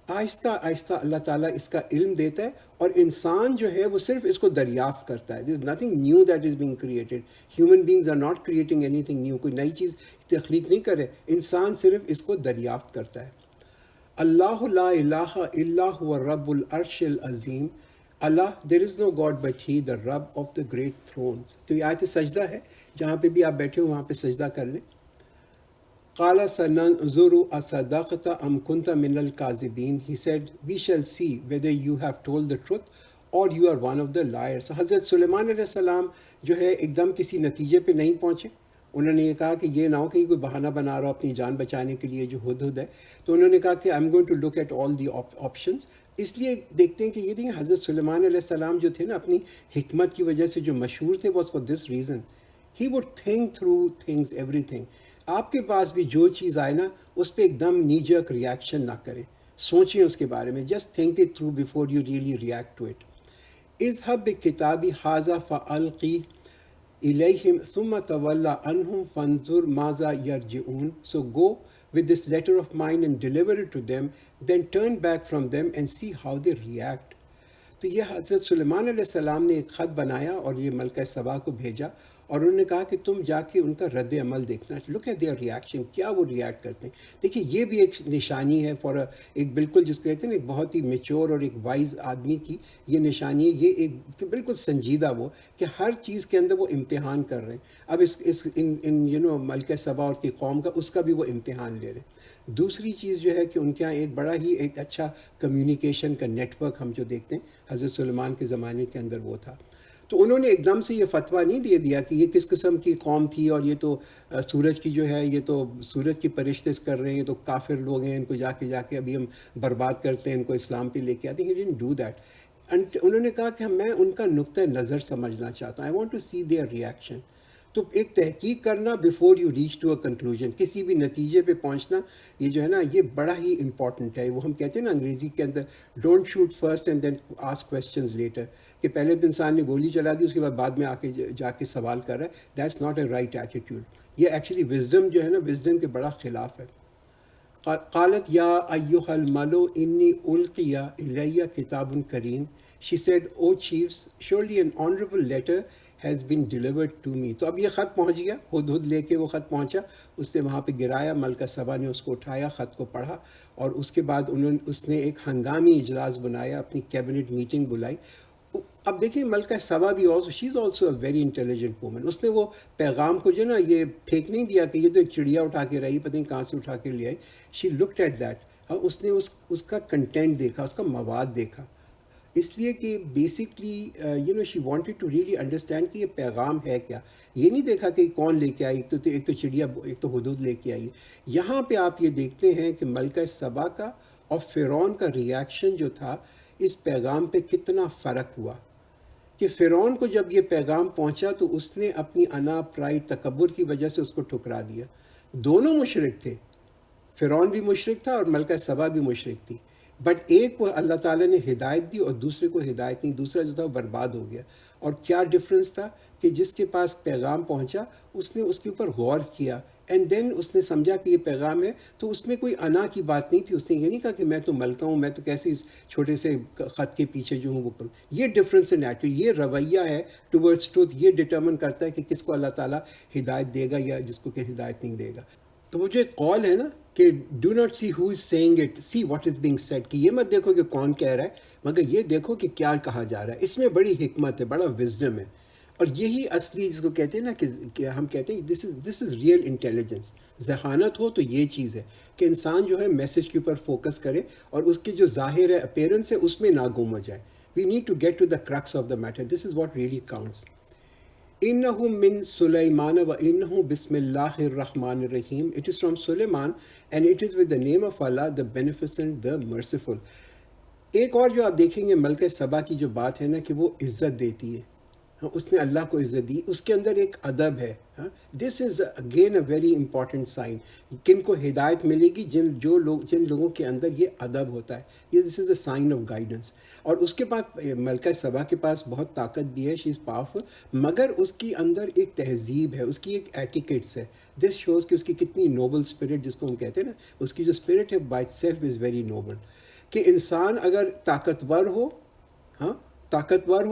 آہستہ آہستہ اللہ تعالیٰ اس کا علم دیتا ہے، اور انسان جو ہے وہ صرف اس کو دریافت کرتا ہے. There is nothing new that is being created. Human beings are not creating anything new. کوئی نئی چیز تخلیق نہیں کرے، انسان صرف اس کو دریافت کرتا ہے. اللہ لا الہ الا هو رب العرش العظیم. اللہ، دیر is know God but he, دا رب آف دا گریٹ تھرونز. تو یہ آیت سجدہ ہے، جہاں پہ بھی آپ بیٹھے ہو وہاں پہ سجدہ کر لیں. قال سننظر اصدقت ام کنت من الکاذبین. He said, we shall see whether you have told the truth or you are one of the liars. حضرت سلیمان علیہ السلام جو ہے ایک دم کسی نتیجے پہ نہیں پہنچے. انہوں نے یہ کہا کہ یہ نہ ہو کہ کوئی بہانہ بنا رہا ہو اپنی جان بچانے کے لیے جو ہدہد ہے. تو انہوں نے کہا کہ I am going to look at all the options. اس لیے دیکھتے ہیں کہ یہ دیکھیں حضرت سلیمان علیہ السلام جو تھے نا، اپنی حکمت کی وجہ سے جو مشہور تھے، was for this reason. He would think through things, every thing. آپ کے پاس بھی جو چیز آئے نا، اس پہ ایک دم نی جرک ریاکشن نہ کریں، سوچیں اس کے بارے میں. Just think it through before you really react to it. اذهب بکتابی ھذا فالقی الیہم ثم تولی عنہم فانظر ماذا یرجعون. So go with this letter of mine and deliver it to them, then turn back from them and see how they react. تو یہ حضرت سلیمان علیہ السلام نے ایک خط بنایا اور یہ ملکہ سبا کو بھیجا، اور انہوں نے کہا کہ تم جا کے ان کا رد عمل دیکھنا، لک ایٹ دیئر ریئیکشن، کیا وہ ریئیکٹ کرتے ہیں۔ دیکھیے یہ بھی ایک نشانی ہے فار ایک بالکل جس کو کہتے ہیں نا ایک بہت ہی میچور اور ایک وائز آدمی کی یہ نشانی ہے، یہ ایک بالکل سنجیدہ وہ کہ ہر چیز کے اندر وہ امتحان کر رہے ہیں۔ اب ملکہ سبا اور کی قوم کا اس کا بھی وہ امتحان لے رہے ہیں۔ دوسری چیز جو ہے کہ ان کے یہاں ایک بڑا ہی ایک اچھا کمیونیکیشن کا نیٹ ورک ہم جو دیکھتے ہیں حضرت سلیمان کے زمانے کے اندر وہ تھا۔ تو انہوں نے ایک دم سے یہ فتویٰ نہیں دے دیا کہ یہ کس قسم کی قوم تھی اور یہ تو سورج کی جو ہے یہ تو سورج کی پرستش کر رہے ہیں، یہ تو کافر لوگ ہیں، ان کو جا کے ابھی ہم برباد کرتے ہیں، ان کو اسلام پہ لے کے آتے ہیں۔ He didn't do that. انہوں نے کہا کہ میں ان کا نقطہ نظر سمجھنا چاہتا ہوں، I want to see their reaction. تو ایک تحقیق کرنا before you reach to a conclusion, کسی بھی نتیجے پہ پہنچنا، یہ جو ہے نا یہ بڑا ہی امپورٹنٹ ہے۔ وہ ہم کہتے ہیں نا انگریزی کے اندر don't shoot first and then ask questions later, کہ پہلے تو انسان نے گولی چلا دی، اس کے بعد میں آ کے جا کے سوال کر رہا ہے، that's not a right attitude. یہ ایکچولی وزڈم جو ہے نا وزڈم کے بڑا خلاف ہے۔ قالت یا ایھا الملو انی القی الی کتاب کریم، she said, O chiefs, surely an honorable letter has been delivered to me. تو اب یہ خط پہنچ گیا، ہدہد لے کے وہ خط پہنچا، اس نے وہاں پہ گرایا، ملکہ سبا نے اس کو اٹھایا، خط کو پڑھا، اور اس کے بعد اس نے ایک ہنگامی اجلاس بنایا، اپنی کیبنٹ میٹنگ بلائی۔ اب دیکھیں ملکہ سبا بھی she is also a very intelligent woman, اس نے وہ پیغام کو جو نا یہ پھینک نہیں دیا کہ یہ تو ایک چڑیا اٹھا کے رہی، پتہ نہیں کہاں سے اٹھا کے لے آئی۔ شی لکڈ ایٹ دیٹ، اس نے اس کا کنٹینٹ دیکھا، اس کا مواد دیکھا، اس لیے کہ basically she wanted to really understand کہ یہ پیغام ہے کیا۔ یہ نہیں دیکھا کہ کون لے کے آئی، ایک تو چڑیا، ایک تو ہدہد لے کے آئی۔ یہاں پہ آپ یہ دیکھتے ہیں کہ ملکہ سبا کا اور فرعون کا ریاکشن جو تھا اس پیغام پہ کتنا فرق ہوا، کہ فرعون کو جب یہ پیغام پہنچا تو اس نے اپنی انا، پرائڈ، تکبر کی وجہ سے اس کو ٹھکرا دیا۔ دونوں مشرک تھے، فرعون بھی مشرک تھا اور ملکہ سبا بھی مشرک تھی، بٹ ایک کو اللہ تعالیٰ نے ہدایت دی اور دوسرے کو ہدایت نہیں، دوسرا جو تھا وہ برباد ہو گیا۔ اور کیا ڈفرنس تھا کہ جس کے پاس پیغام پہنچا اس نے اس کے اوپر غور کیا، اینڈ دین اس نے سمجھا کہ یہ پیغام ہے، تو اس میں کوئی انا کی بات نہیں تھی، اس نے یہ نہیں کہا کہ میں تو ملکہ ہوں، میں تو کیسے اس چھوٹے سے خط کے پیچھے جو ہوں وہ کروں۔ یہ ڈفرنس ان ایٹیٹیوڈ، یہ رویہ ہے ٹورڈز ٹروتھ، یہ ڈٹرمن کرتا ہے کہ کس کو اللہ تعالیٰ ہدایت دے گا یا جس کو کہ ہدایت نہیں دے گا۔ تو وہ جو ایک قول ہے نا کہ do not see who is saying it, see what is being said, کہ یہ مت دیکھو کہ کون کہہ رہا ہے مگر یہ دیکھو کہ کیا کہا جا رہا ہے۔ اس میں بڑی حکمت ہے، بڑا وزڈم ہے، اور یہی اصلی جس کو کہتے ہیں نا کہ ہم کہتے ہیں دس از ریئل انٹیلیجنس۔ ذہانت ہو تو یہ چیز ہے کہ انسان جو ہے میسج کے اوپر فوکس کرے اور اس کے جو ظاہر ہے اپیرنس ہے اس میں نہ گم ہو جائے۔ We need to get to the crux of the matter, this is what really counts. إِنَّهُ مِن سُلَيْمَانَ وَإِنَّهُ بِسْمِ اللَّهِ الرَّحْمَنِ الرَّحِيمِ. It is from Suleiman and it is with the name of Allah, the Beneficent, the Merciful. ایک اور جو آپ دیکھیں گے ملکہ سبا کی جو بات ہے نا کہ وہ عزت دیتی ہے، اس نے اللہ کو عزت دی، اس کے اندر ایک ادب ہے۔ This is again a very important sign, کن کو ہدایت ملے گی، جن لوگوں کے اندر یہ ادب ہوتا ہے، یہ دس از اے سائن آف گائیڈنس۔ اور اس کے بعد ملکہ سبا کے پاس بہت طاقت بھی ہے، شی از پاورفل، مگر اس کی اندر ایک تہذیب ہے، اس کی ایک ایٹیکیٹس ہے۔ دس شوز کہ اس کی کتنی نوبل اسپرٹ جس کو ہم کہتے ہیں نا، اس کی جو اسپرٹ ہے by self is very noble, کہ انسان اگر طاقتور ہو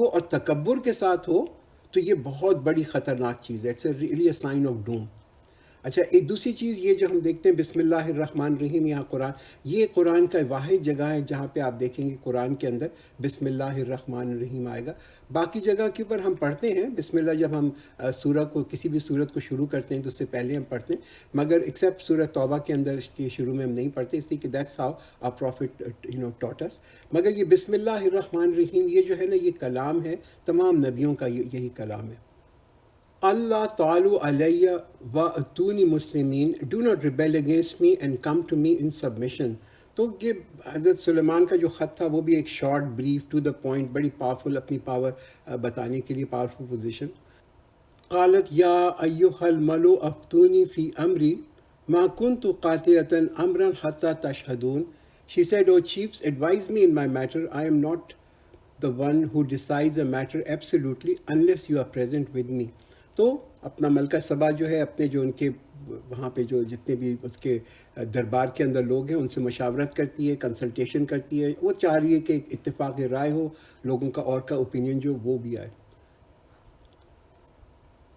اور تکبر کے ساتھ ہو تو یہ بہت بڑی خطرناک چیز ہے، it's really a sign of doom. اچھا، ایک دوسری چیز یہ جو ہم دیکھتے ہیں بسم اللہ الرحمن الرحیم، یہاں یہ قرآن کا واحد جگہ ہے جہاں پہ آپ دیکھیں گے قرآن کے اندر بسم اللہ الرحمن الرحیم آئے گا۔ باقی جگہ کے اوپر ہم پڑھتے ہیں بسم اللہ، جب ہم سورہ کو کسی بھی سورت کو شروع کرتے ہیں تو اس سے پہلے ہم پڑھتے ہیں، مگر ایکسیپٹ سورہ توبہ کے اندر کے شروع میں ہم نہیں پڑھتے، اس لیے کہ دیٹس ہاؤ آور پروفٹ ٹاٹ اس۔ مگر یہ بسم اللہ الرحمن الرحیم یہ جو ہے نا یہ کلام ہے تمام نبیوں کا، یہی کلام ہے۔ اللہ تعالیٰ علیہ وَأْتُونِي مسلمین، do not rebel against me and come to me in submission. تو یہ حضرت سلیمان کا جو خط تھا وہ بھی ایک short, brief, to the point, بڑی پاورفل، اپنی پاور بتانے کے لیے پاورفل پوزیشن۔ قالت یا ایھا الملؤ افتونی فی امری ما کنت قاطعۃ امرا حتی تشہدون. She said, O chiefs, advise me in my matter. I am not the one who decides a matter absolutely unless you are present with me. تو اپنا ملکہ سبا جو ہے اپنے جو ان کے وہاں پہ جو جتنے بھی اس کے دربار کے اندر لوگ ہیں ان سے مشاورت کرتی ہے، کنسلٹیشن کرتی ہے، وہ چاہ رہی ہے کہ ایک اتفاق رائے ہو، لوگوں کا اور کا اوپینین جو وہ بھی آئے۔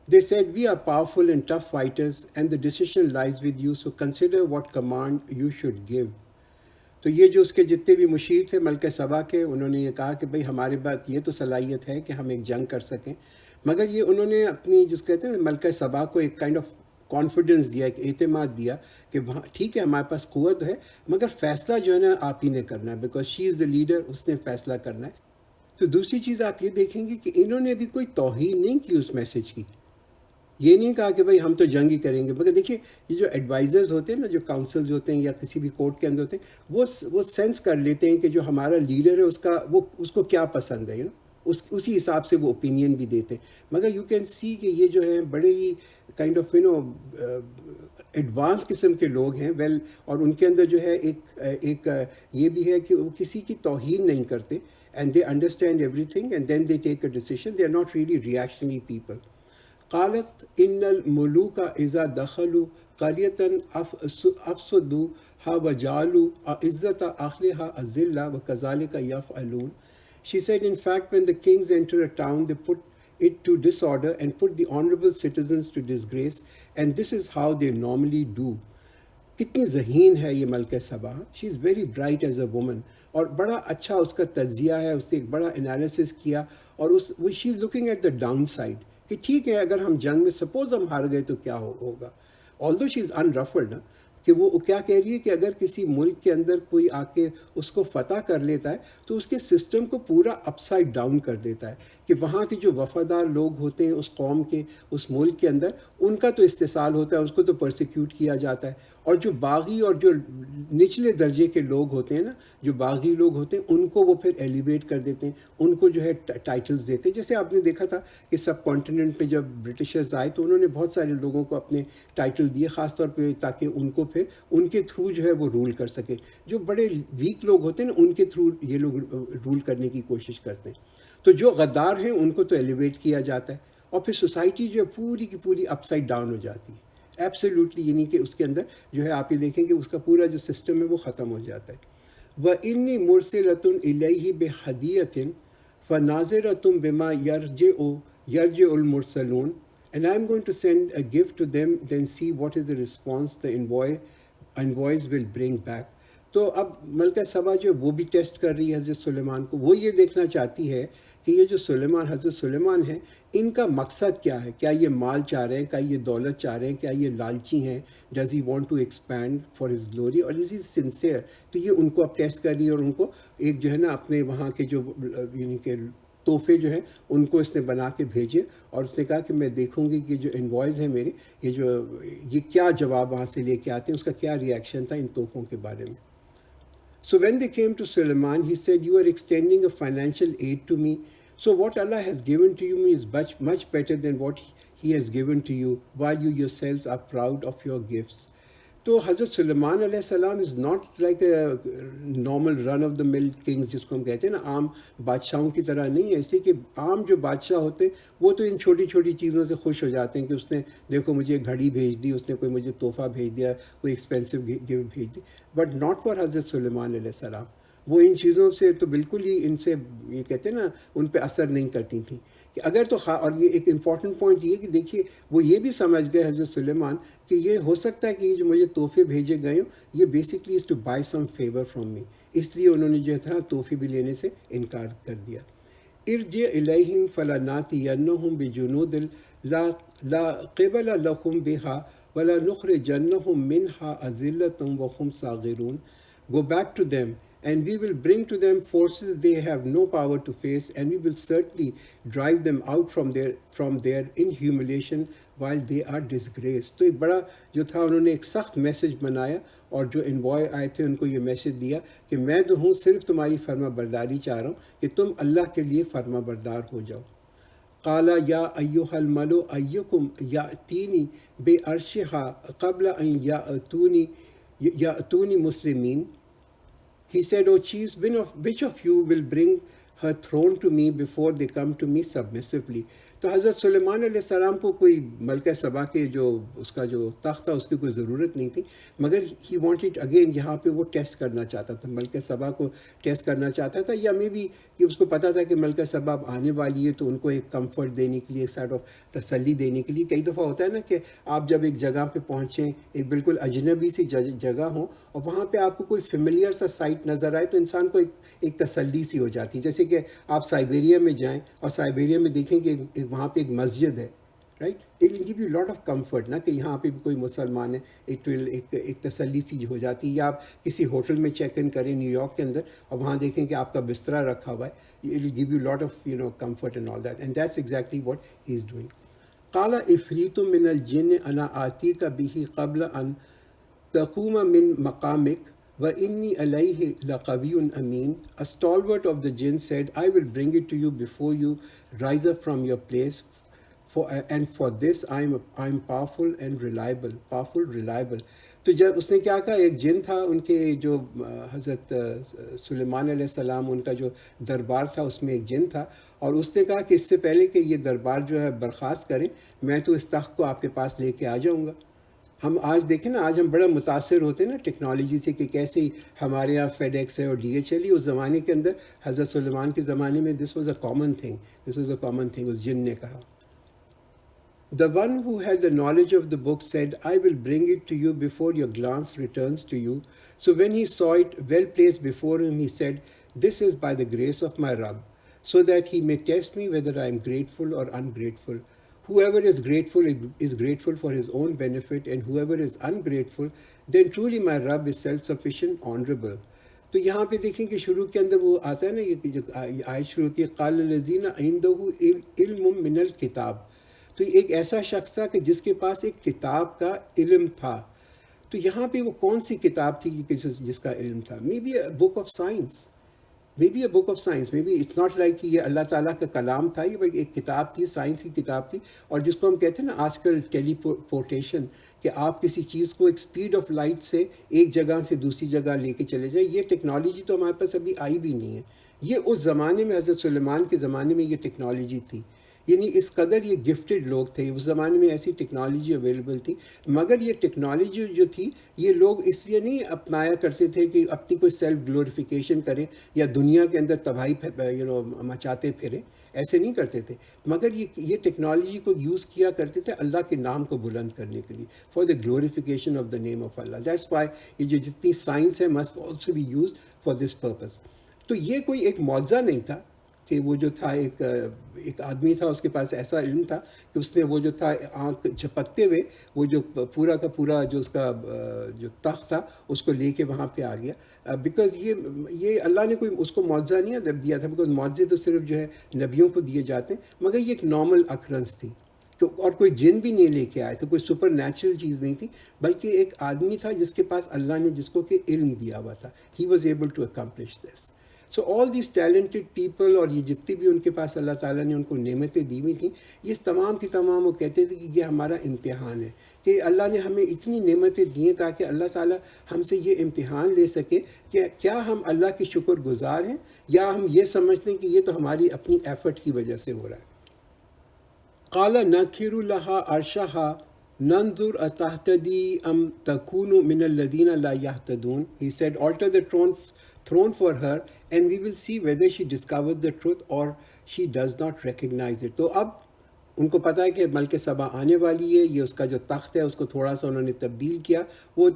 They said, "We are powerful and tough fighters, and the decision lies with you, so consider what command you should give." تو یہ جو اس کے جتنے بھی مشیر تھے ملکہ سبا کے، انہوں نے یہ کہا کہ بھئی ہمارے پاس یہ تو صلاحیت ہے کہ ہم ایک جنگ کر سکیں، مگر یہ انہوں نے اپنی جس کہتے ہیں ملکہ سبا کو ایک کائنڈ آف کانفیڈنس دیا، ایک اعتماد دیا کہ وہاں ٹھیک ہے ہمارے پاس قوت ہے، مگر فیصلہ جو ہے نا آپ ہی نے کرنا ہے، because she is the leader, اس نے فیصلہ کرنا ہے۔ تو دوسری چیز آپ یہ دیکھیں گے کہ انہوں نے بھی کوئی توہین نہیں کی اس میسج کی، یہ نہیں کہا کہ بھئی ہم تو جنگ ہی کریں گے، مگر دیکھیے یہ جو ایڈوائزرز ہوتے ہیں نا، جو کاؤنسلز ہوتے ہیں یا کسی بھی کورٹ کے اندر ہوتے ہیں، وہ سینس کر لیتے ہیں کہ جو ہمارا لیڈر ہے اس کو کیا پسند ہے، اسی حساب سے وہ اوپینین بھی دیتے ہیں۔ مگر یو کین سی کہ یہ جو ہے بڑے ہی کائنڈ آف ایڈوانس قسم کے لوگ ہیں، اور ان کے اندر جو ہے ایک یہ بھی ہے کہ وہ کسی کی توہین نہیں کرتے، and they understand everything and then they take a decision, they are not really reactionary people. قالت ان الملوک اذا دخلوا قرية افسدوها وجعلوا عزت اهلها اذلة وكذلك يفعلون. She said, in fact, when the kings enter a town, they put it to disorder and put the honorable citizens to disgrace, and this is how they normally do. کتنی ذہین ہے یہ ملکہ سبا، she is very bright as a woman, اور بڑا اچھا اس کا تجزیہ ہے، اس نے ایک بڑا انالیسس کیا، اور she is looking at the downside کہ ٹھیک ہے اگر ہم جنگ میں سپوز ہم ہار گئے تو کیا ہوگا، آلدو شی از انرفلڈ، کہ وہ کیا کہہ رہی ہے کہ اگر کسی ملک کے اندر کوئی آ کے اس کو فتح کر لیتا ہے تو اس کے سسٹم کو پورا اپ سائڈ ڈاؤن کر دیتا ہے، کہ وہاں کے جو وفادار لوگ ہوتے ہیں اس قوم کے، اس ملک کے اندر، ان کا تو استحصال ہوتا ہے، اس کو تو پرسیکیوٹ کیا جاتا ہے، اور جو باغی اور جو نچلے درجے کے لوگ ہوتے ہیں نا، جو باغی لوگ ہوتے ہیں، ان کو وہ پھر ایلیویٹ کر دیتے ہیں، ان کو جو ہے ٹائٹلز دیتے ہیں۔ جیسے آپ نے دیکھا تھا کہ سب کانٹیننٹ پہ جب برٹشرز آئے تو انہوں نے بہت سارے لوگوں کو اپنے ٹائٹل دیے، خاص طور پہ تاکہ ان کو پھر ان کے تھرو جو ہے وہ رول کر سکے۔ جو بڑے ویک لوگ ہوتے ہیں نا، ان کے تھرو یہ لوگ رول کرنے کی کوشش کرتے ہیں۔ تو جو غدار ہیں ان کو تو ایلیویٹ کیا جاتا ہے، اور پھر سوسائٹی جو ہے پوری کی پوری اپ سائڈ ڈاؤن ہو جاتی ہے، ایبسلیوٹلی، یعنی کہ اس کے اندر جو ہے آپ یہ دیکھیں کہ اس کا پورا جو سسٹم ہے وہ ختم ہو جاتا ہے۔ وَإِنِّي مُرْسِلَةٌ إِلَيْهِ بِهَدِيَّةٍ فَنَاظِرَةٌ بِمَا يَرْجِعُ الْمُرْسَلُونَ. And I'm going to send a gift to them, then see what is the response the envoys will bring back. تو اب ملکہ سبا جو وہ بھی ٹیسٹ کر رہی ہے حضرت سلیمان کو، وہ یہ دیکھنا چاہتی ہے کہ یہ جو حضرت سلیمان ہیں، ان کا مقصد کیا ہے، کیا یہ مال چاہ رہے ہیں، کیا یہ دولت چاہ رہے ہیں، کیا یہ لالچی ہیں، does he want to expand for his glory, اور از ہی سنسیئر۔ تو یہ ان کو اب ٹیسٹ کر رہی ہے، اور ان کو ایک جو ہے نا اپنے وہاں کے جو یعنی کہ تحفے جو ہیں ان کو اس نے بنا کے بھیجے، اور اس نے کہا کہ میں دیکھوں گی کہ جو انوائز ہیں میرے، یہ کیا جواب وہاں سے لے کے آتے ہیں، اس کا کیا ریئیکشن تھا ان تحفوں کے بارے میں۔ So when they came to Suleiman, he said, "You are extending a financial aid to me. So what Allah has given to you is much better than what He has given to you, while you yourselves are proud of your gifts." تو حضرت سلیمان علیہ السلام is not like a normal run of the مل Kings, جس کو ہم کہتے ہیں نا، عام بادشاہوں کی طرح نہیں ہے، اس لیے کہ عام جو بادشاہ ہوتے ہیں وہ تو ان چھوٹی چھوٹی چیزوں سے خوش ہو جاتے ہیں کہ اس نے دیکھو مجھے گھڑی بھیج دی، اس نے کوئی مجھے تحفہ بھیج دیا، کوئی ایکسپینسو گفٹ بھیج دی، بٹ ناٹ فار حضرت سلیمان علیہ السلام۔ وہ ان چیزوں سے تو بالکل ہی ان سے یہ کہتے ہیں نا ان پہ اثر نہیں کرتی تھیں کہ اگر تو اور یہ ایک امپورٹنٹ پوائنٹ یہ کہ دیکھیے وہ یہ بھی سمجھ گئے حضرت سلیمان کہ یہ ہو سکتا ہے کہ یہ جو مجھے تحفے بھیجے گئے ہوں یہ basically is to buy some favour from me, اس لیے انہوں نے جو تھا تحفے بھی لینے سے انکار کر دیا۔ ارجع الیہم فلناتینہم بجنود لا قبل لہم بها ولنخرجنہم منہا اذلۃ وہم صاغرون. Go back to them, and we will bring to them forces they have no power to face, and we will certainly drive them out from there in humiliation while they are disgraced. تو ایک بڑا جو تھا انہوں نے ایک سخت message بنایا، اور جو انوائے آئے تھے ان کو یہ میسج دیا کہ میں تو ہوں صرف تمہاری فرما برداری چاہ رہا ہوں کہ تم اللہ کے لیے فرما بردار ہو جاؤ۔ قال یا ایھا الملؤ ایکم یأتینی بعرشھا قبل ان یأتونی مسلمین. He said, "O chiefs, which of you will bring her throne to me before they come to me submissively?" تو حضرت سلیمان علیہ السلام کو کوئی ملکہ سبا کے جو اس کا جو تخت تھا اس کی کوئی ضرورت نہیں تھی، مگر ہی وانٹڈ اگین یہاں پہ وہ ٹیسٹ کرنا چاہتا تھا، ملکہ سبا کو ٹیسٹ کرنا چاہتا تھا، یا مے بی کہ اس کو پتہ تھا کہ ملکہ سبا اب آنے والی ہے، تو ان کو ایک کمفرٹ دینے کے لیے، ایک سائڈ آف تسلی دینے کے لیے. کئی دفعہ ہوتا ہے نا کہ آپ جب ایک جگہ پہ پہنچیں، ایک بالکل اجنبی سی جگہ ہو، اور وہاں پہ آپ کو کوئی فیملیئر سا سائٹ نظر آئے، تو انسان کو ایک تسلی سی ہو جاتی ہے. جیسے کہ آپ سائبیریا میں جائیں اور سائبیریا میں دیکھیں کہ وہاں پہ ایک مسجد ہے، right, it will give you lot of comfort نا کہ یہاں پہ بھی کوئی مسلمان ہے. اٹ ول ایک تسلی سی ہو جاتی ہے. یا آپ کسی ہوٹل میں چیک ان کریں نیو یارک کے اندر، اور وہاں دیکھیں کہ آپ کا بسترا رکھا ہوا ہے، it will give you lot of comfort and all that, and that's exactly what he is doing. قال عفریت من الجن انا آتیک به قبل ان تقوم من مقامک وإنی علیہ لقوی امین. A stalwart of the jinn said, I will bring it to you before you rise up from your place, and for this I am powerful and reliable. Powerful, reliable. تو جب اس نے کیا کہا، ایک جن تھا ان کے جو حضرت سلیمان علیہ السلام ان کا جو دربار تھا، اس میں ایک جن تھا، اور اس نے کہا کہ اس سے پہلے کہ یہ دربار جو ہے برخاست کریں، میں تو اس تخت کو آپ کے پاس لے کے آ جاؤں گا. ہم آج دیکھیں نا، آج ہم بڑا متاثر ہوتے ہیں نا ٹیکنالوجی سے، کہ کیسے ہمارے یہاں فیڈ ایکس ہے اور ڈی ایچ ایل ہے. اس زمانے کے اندر حضرت سلیمان کے زمانے میں this was a common thing. اس جن نے کہا. The one who had the knowledge of the book said, I will bring it to you before your glance returns to you. So when he saw it well placed before him, he said, This is by the grace of my Rabb, so that he may test me whether I am grateful or ungrateful. Whoever is grateful is grateful for his own benefit, and whoever is ungrateful, then truly my Rabb is self-sufficient, honorable. تو یہاں پہ دیکھیں کہ شروع کے اندر وہ آتا ہے نا، یہ جو آیت شروع ہوتی ہے، قال الذین عندہ علم من الکتاب. تو ایک ایسا شخص تھا کہ جس کے پاس ایک کتاب کا علم تھا. تو یہاں پہ وہ کون سی کتاب تھی جس کا علم تھا؟ Maybe a book of science, maybe a book of science, maybe it's not like کہ یہ اللہ تعالیٰ کا کلام تھا، یہ ایک کتاب تھی، سائنس کی کتاب تھی. اور جس کو ہم کہتے ہیں نا آج کل ٹیلی پورٹیشن، کہ آپ کسی چیز کو ایک سپیڈ آف لائٹ سے ایک جگہ سے دوسری جگہ لے کے چلے جائیں. یہ ٹیکنالوجی تو ہمارے پاس ابھی آئی بھی نہیں ہے. یہ اس زمانے میں حضرت سلیمان کے زمانے میں یہ ٹیکنالوجی تھی. یعنی اس قدر یہ گفٹڈ لوگ تھے، اس زمانے میں ایسی ٹیکنالوجی اویلیبل تھی. مگر یہ ٹیکنالوجی جو تھی، یہ لوگ اس لیے نہیں اپنایا کرتے تھے کہ اپنی کوئی سیلف گلوریفیکیشن کریں یا دنیا کے اندر تباہی مچاتے پھریں، ایسے نہیں کرتے تھے. مگر یہ ٹیکنالوجی کو یوز کیا کرتے تھے اللہ کے نام کو بلند کرنے کے لیے، for the glorification of the name of Allah. That's why یہ جو جتنی سائنس ہے must also be used for this purpose. تو یہ کوئی ایک معجزہ نہیں تھا کہ وہ جو تھا ایک آدمی تھا، اس کے پاس ایسا علم تھا کہ اس نے وہ جو تھا آنکھ جھپکتے ہوئے وہ جو پورا کا پورا جو اس کا جو تخت تھا اس کو لے کے وہاں پہ آ گیا. بیکاز یہ اللہ نے کوئی اس کو معجزہ نہیں دیا تھا، بیکاز معجزے تو صرف جو ہے نبیوں کو دیے جاتے ہیں. مگر یہ ایک نارمل اکرنس تھی، اور کوئی جن بھی نہیں لے کے آئے تھے، کوئی سپر نیچرل چیز نہیں تھی، بلکہ ایک آدمی تھا جس کے پاس اللہ نے جس کو کہ علم دیا ہوا تھا. He was able to accomplish this. So all these talented people, اور یہ جتنی بھی ان کے پاس اللہ تعالیٰ نے ان کو نعمتیں دی ہوئی تھیں، یہ تمام کی تمام وہ کہتے تھے کہ یہ ہمارا امتحان ہے، کہ اللہ نے ہمیں اتنی نعمتیں دی ہیں تاکہ اللہ تعالیٰ ہم سے یہ امتحان لے سکے کہ کیا ہم اللہ کی شکر گزار ہیں، یا ہم یہ سمجھتے ہیں کہ یہ تو ہماری اپنی ایفرٹ کی وجہ سے ہو رہا ہے. قال نکھر لها عرشها ننظر اتهتدی ام تکون من الذین لا یهتدون. He said, alter the throne for her and we will see whether she discovers the truth or she does not recognize it. تو اب ان کو پتہ ہے کہ ملکہ سبا آنے والی ہے، یہ اس کا جو تخت ہے اس کو تھوڑا سا انہوں نے تبدیل کیا. وہ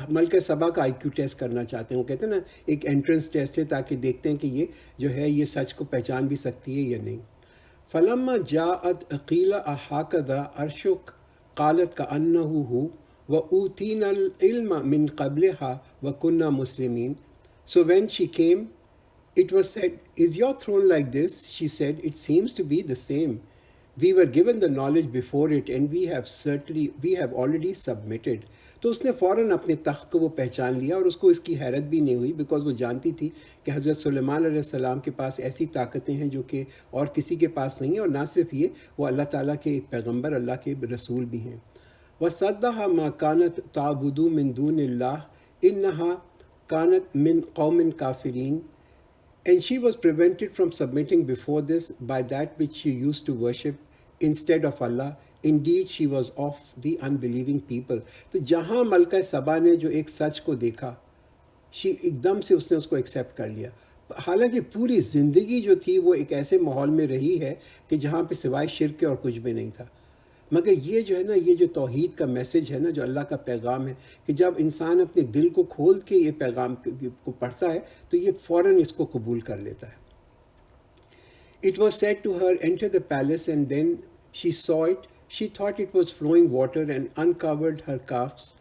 ملکہ سبا کا آئی کیو ٹیسٹ کرنا چاہتے ہیں. وہ کہتے ہیں نا ایک انٹرنس ٹیسٹ ہے، تاکہ دیکھتے ہیں کہ یہ جو ہے یہ سچ کو پہچان بھی سکتی ہے یا نہیں. فلما جاءت قیل اہکذا عرشک قالت کأنہ ہو وأوتینا العلم من قبلها وکنا مسلمین. So when she came, it was said, Is your throne like this? She said, It seems to be the same. We were given the knowledge before it and we have already submitted. تو اس نے فوراً اپنے تخت کو وہ پہچان لیا، اور اس کو اس کی حیرت بھی نہیں ہوئی، بیکاز وہ جانتی تھی کہ حضرت سلیمان علیہ السلام کے پاس ایسی طاقتیں ہیں جو کہ اور کسی کے پاس نہیں ہیں. اور نہ صرف یہ، وہ اللہ تعالیٰ کے ایک پیغمبر، اللہ کے رسول بھی ہیں. وَصَدَّهَا مَا كَانَتْ تَعْبُدُ مِن دُونِ اللَّهِ إِنَّهَا كانت من قوم کافرین. And she was prevented from submitting before this by that which she used to worship. instead of Allah. Indeed, she was of the unbelieving people. تو جہاں ملکہ سبا نے جو ایک سچ کو دیکھا، ایک دم سے اس نے اس کو ایکسیپٹ کر لیا. حالانکہ پوری زندگی جو تھی وہ ایک ایسے ماحول میں رہی ہے کہ جہاں پہ سوائے شرک کے اور کچھ بھی نہیں تھا. مگر یہ جو ہے نا، یہ جو توحید کا میسج ہے نا، جو اللہ کا پیغام ہے، کہ جب انسان اپنے دل کو کھول کے یہ پیغام کو پڑھتا ہے تو یہ فوراً اس کو قبول کر لیتا ہے. It was said to her, enter the palace, and then she saw it. She thought it was flowing water and uncovered her calves.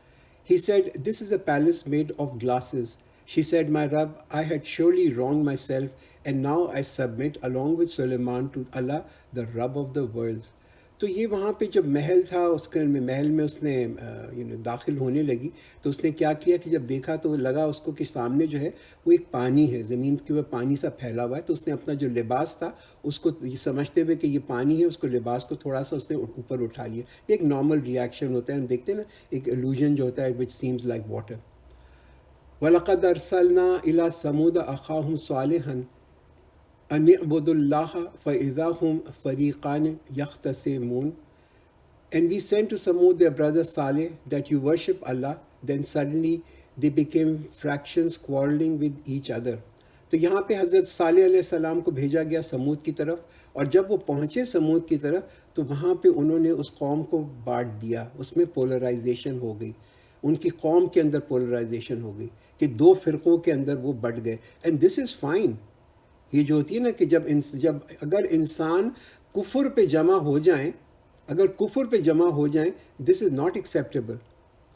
He said, this is a palace made of glasses. She said, my Rabb, I had surely wronged myself, and now I submit along with Suleiman to Allah, the Rabb of the worlds. تو یہ وہاں پہ جب محل تھا، اس کے محل میں اس نے داخل ہونے لگی تو اس نے کیا کیا کہ جب دیکھا تو لگا اس کو کہ سامنے جو ہے وہ ایک پانی ہے، زمین کے اوپر پانی سا پھیلا ہوا ہے. تو اس نے اپنا جو لباس تھا اس کو یہ سمجھتے ہوئے کہ یہ پانی ہے، اس کو لباس کو تھوڑا سا اس نے اوپر اٹھا لیا. یہ ایک نارمل ریاکشن ہوتا ہے، ہم دیکھتے ہیں نا ایک illusion جو ہوتا ہے which seems like water. وَلَقَدْ أَرْسَلْنَا إِلَىٰ ثَمُودَ أَخَاهُمْ صَالِحًا أَنِ اعْبُدُوا اللَّهَ فَإِذَا هُمْ فَرِيقَانِ يَخْتَصِمُونَ. And we sent to Samud their brother Saleh that you worship Allah. Then suddenly they became fractions quarreling with each other. تو یہاں پہ حضرت صالح علیہ السلام کو بھیجا گیا سمود کی طرف، اور جب وہ پہنچے سمود کی طرف تو وہاں پہ انہوں نے اس قوم کو بانٹ دیا. اس میں پولرائزیشن ہو گئی، ان کی قوم کے اندر پولرائزیشن ہو گئی کہ دو فرقوں کے اندر وہ بٹ گئے. And this is fine. یہ جو ہوتی ہے نا کہ جب اگر انسان کفر پہ جمع ہو جائیں، اگر کفر پہ جمع ہو جائیں، دس از ناٹ ایکسیپٹیبل.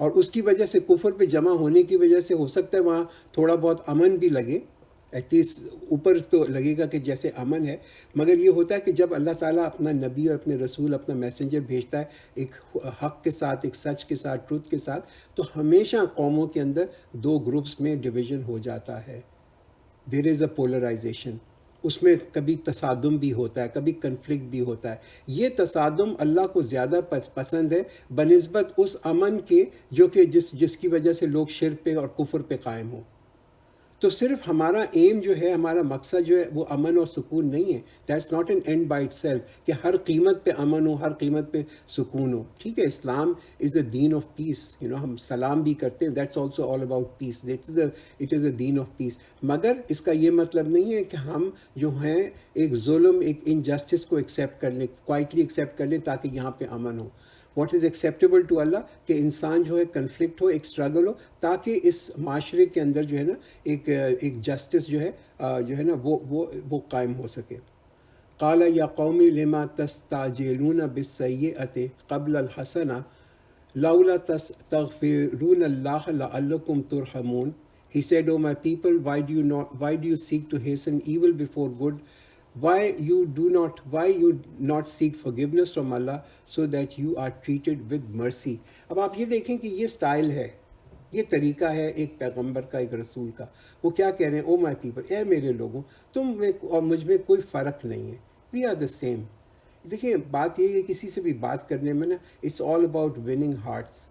اور اس کی وجہ سے کفر پہ جمع ہونے کی وجہ سے ہو سکتا ہے وہاں تھوڑا بہت امن بھی لگے، ایٹ لیسٹ اوپر تو لگے گا کہ جیسے امن ہے. مگر یہ ہوتا ہے کہ جب اللہ تعالیٰ اپنا نبی اور اپنے رسول، اپنا میسنجر بھیجتا ہے ایک حق کے ساتھ، ایک سچ کے ساتھ، ٹروتھ کے ساتھ، تو ہمیشہ قوموں کے اندر دو گروپس میں ڈویژن ہو جاتا ہے. There is a polarisation. اس میں کبھی تصادم بھی ہوتا ہے، کبھی کنفلکٹ بھی ہوتا ہے. یہ تصادم اللہ کو زیادہ پسند ہے بنسبت اس امن کے جو کہ جس کی وجہ سے لوگ شرک پہ اور کفر پہ قائم ہوں. تو صرف ہمارا ایم جو ہے، ہمارا مقصد جو ہے وہ امن اور سکون نہیں ہے. That's not an and by it self کہ ہر قیمت پہ امن ہو، ہر قیمت پہ سکون ہو. ٹھیک ہے، اسلام از اے دین آف پیس. ہم سلام بھی کرتے ہیں، that's also all about peace. It is a دین آف پیس. مگر اس کا یہ مطلب نہیں ہے کہ ہم جو ہیں ایک ظلم، ایک انجسٹس کو ایکسیپٹ کر لیں، کوائٹلی ایکسیپٹ کر لیں تاکہ یہاں پہ امن ہو. واٹ از ایکسیپٹیبل ٹو اللہ کہ انسان جو ہے کنفلکٹ ہو، ایک اسٹرگل ہو، تاکہ اس معاشرے کے اندر جو ہے نا ایک جسٹس جو ہے نا وہ قائم ہو سکے. قال یا قوم لما تستعجلون بالسیئۃ قبل الحسنہ لولا تستغفرون اللہ لعلکم ترحمون. He said, O my people, why do you seek to hasten evil before good? Why you not seek forgiveness from Allah so that you are treated with mercy? اب آپ یہ دیکھیں کہ یہ سٹائل ہے، یہ طریقہ ہے ایک پیغمبر کا، ایک رسول کا. وہ کیا کہہ رہے ہیں؟ او مائی پیپل، اے میرے لوگوں، تم میں اور مجھ میں کوئی فرق نہیں ہے. We are the same. دیکھیں بات یہ ہے کہ کسی سے بھی بات کرنے میں نا it's all about winning hearts.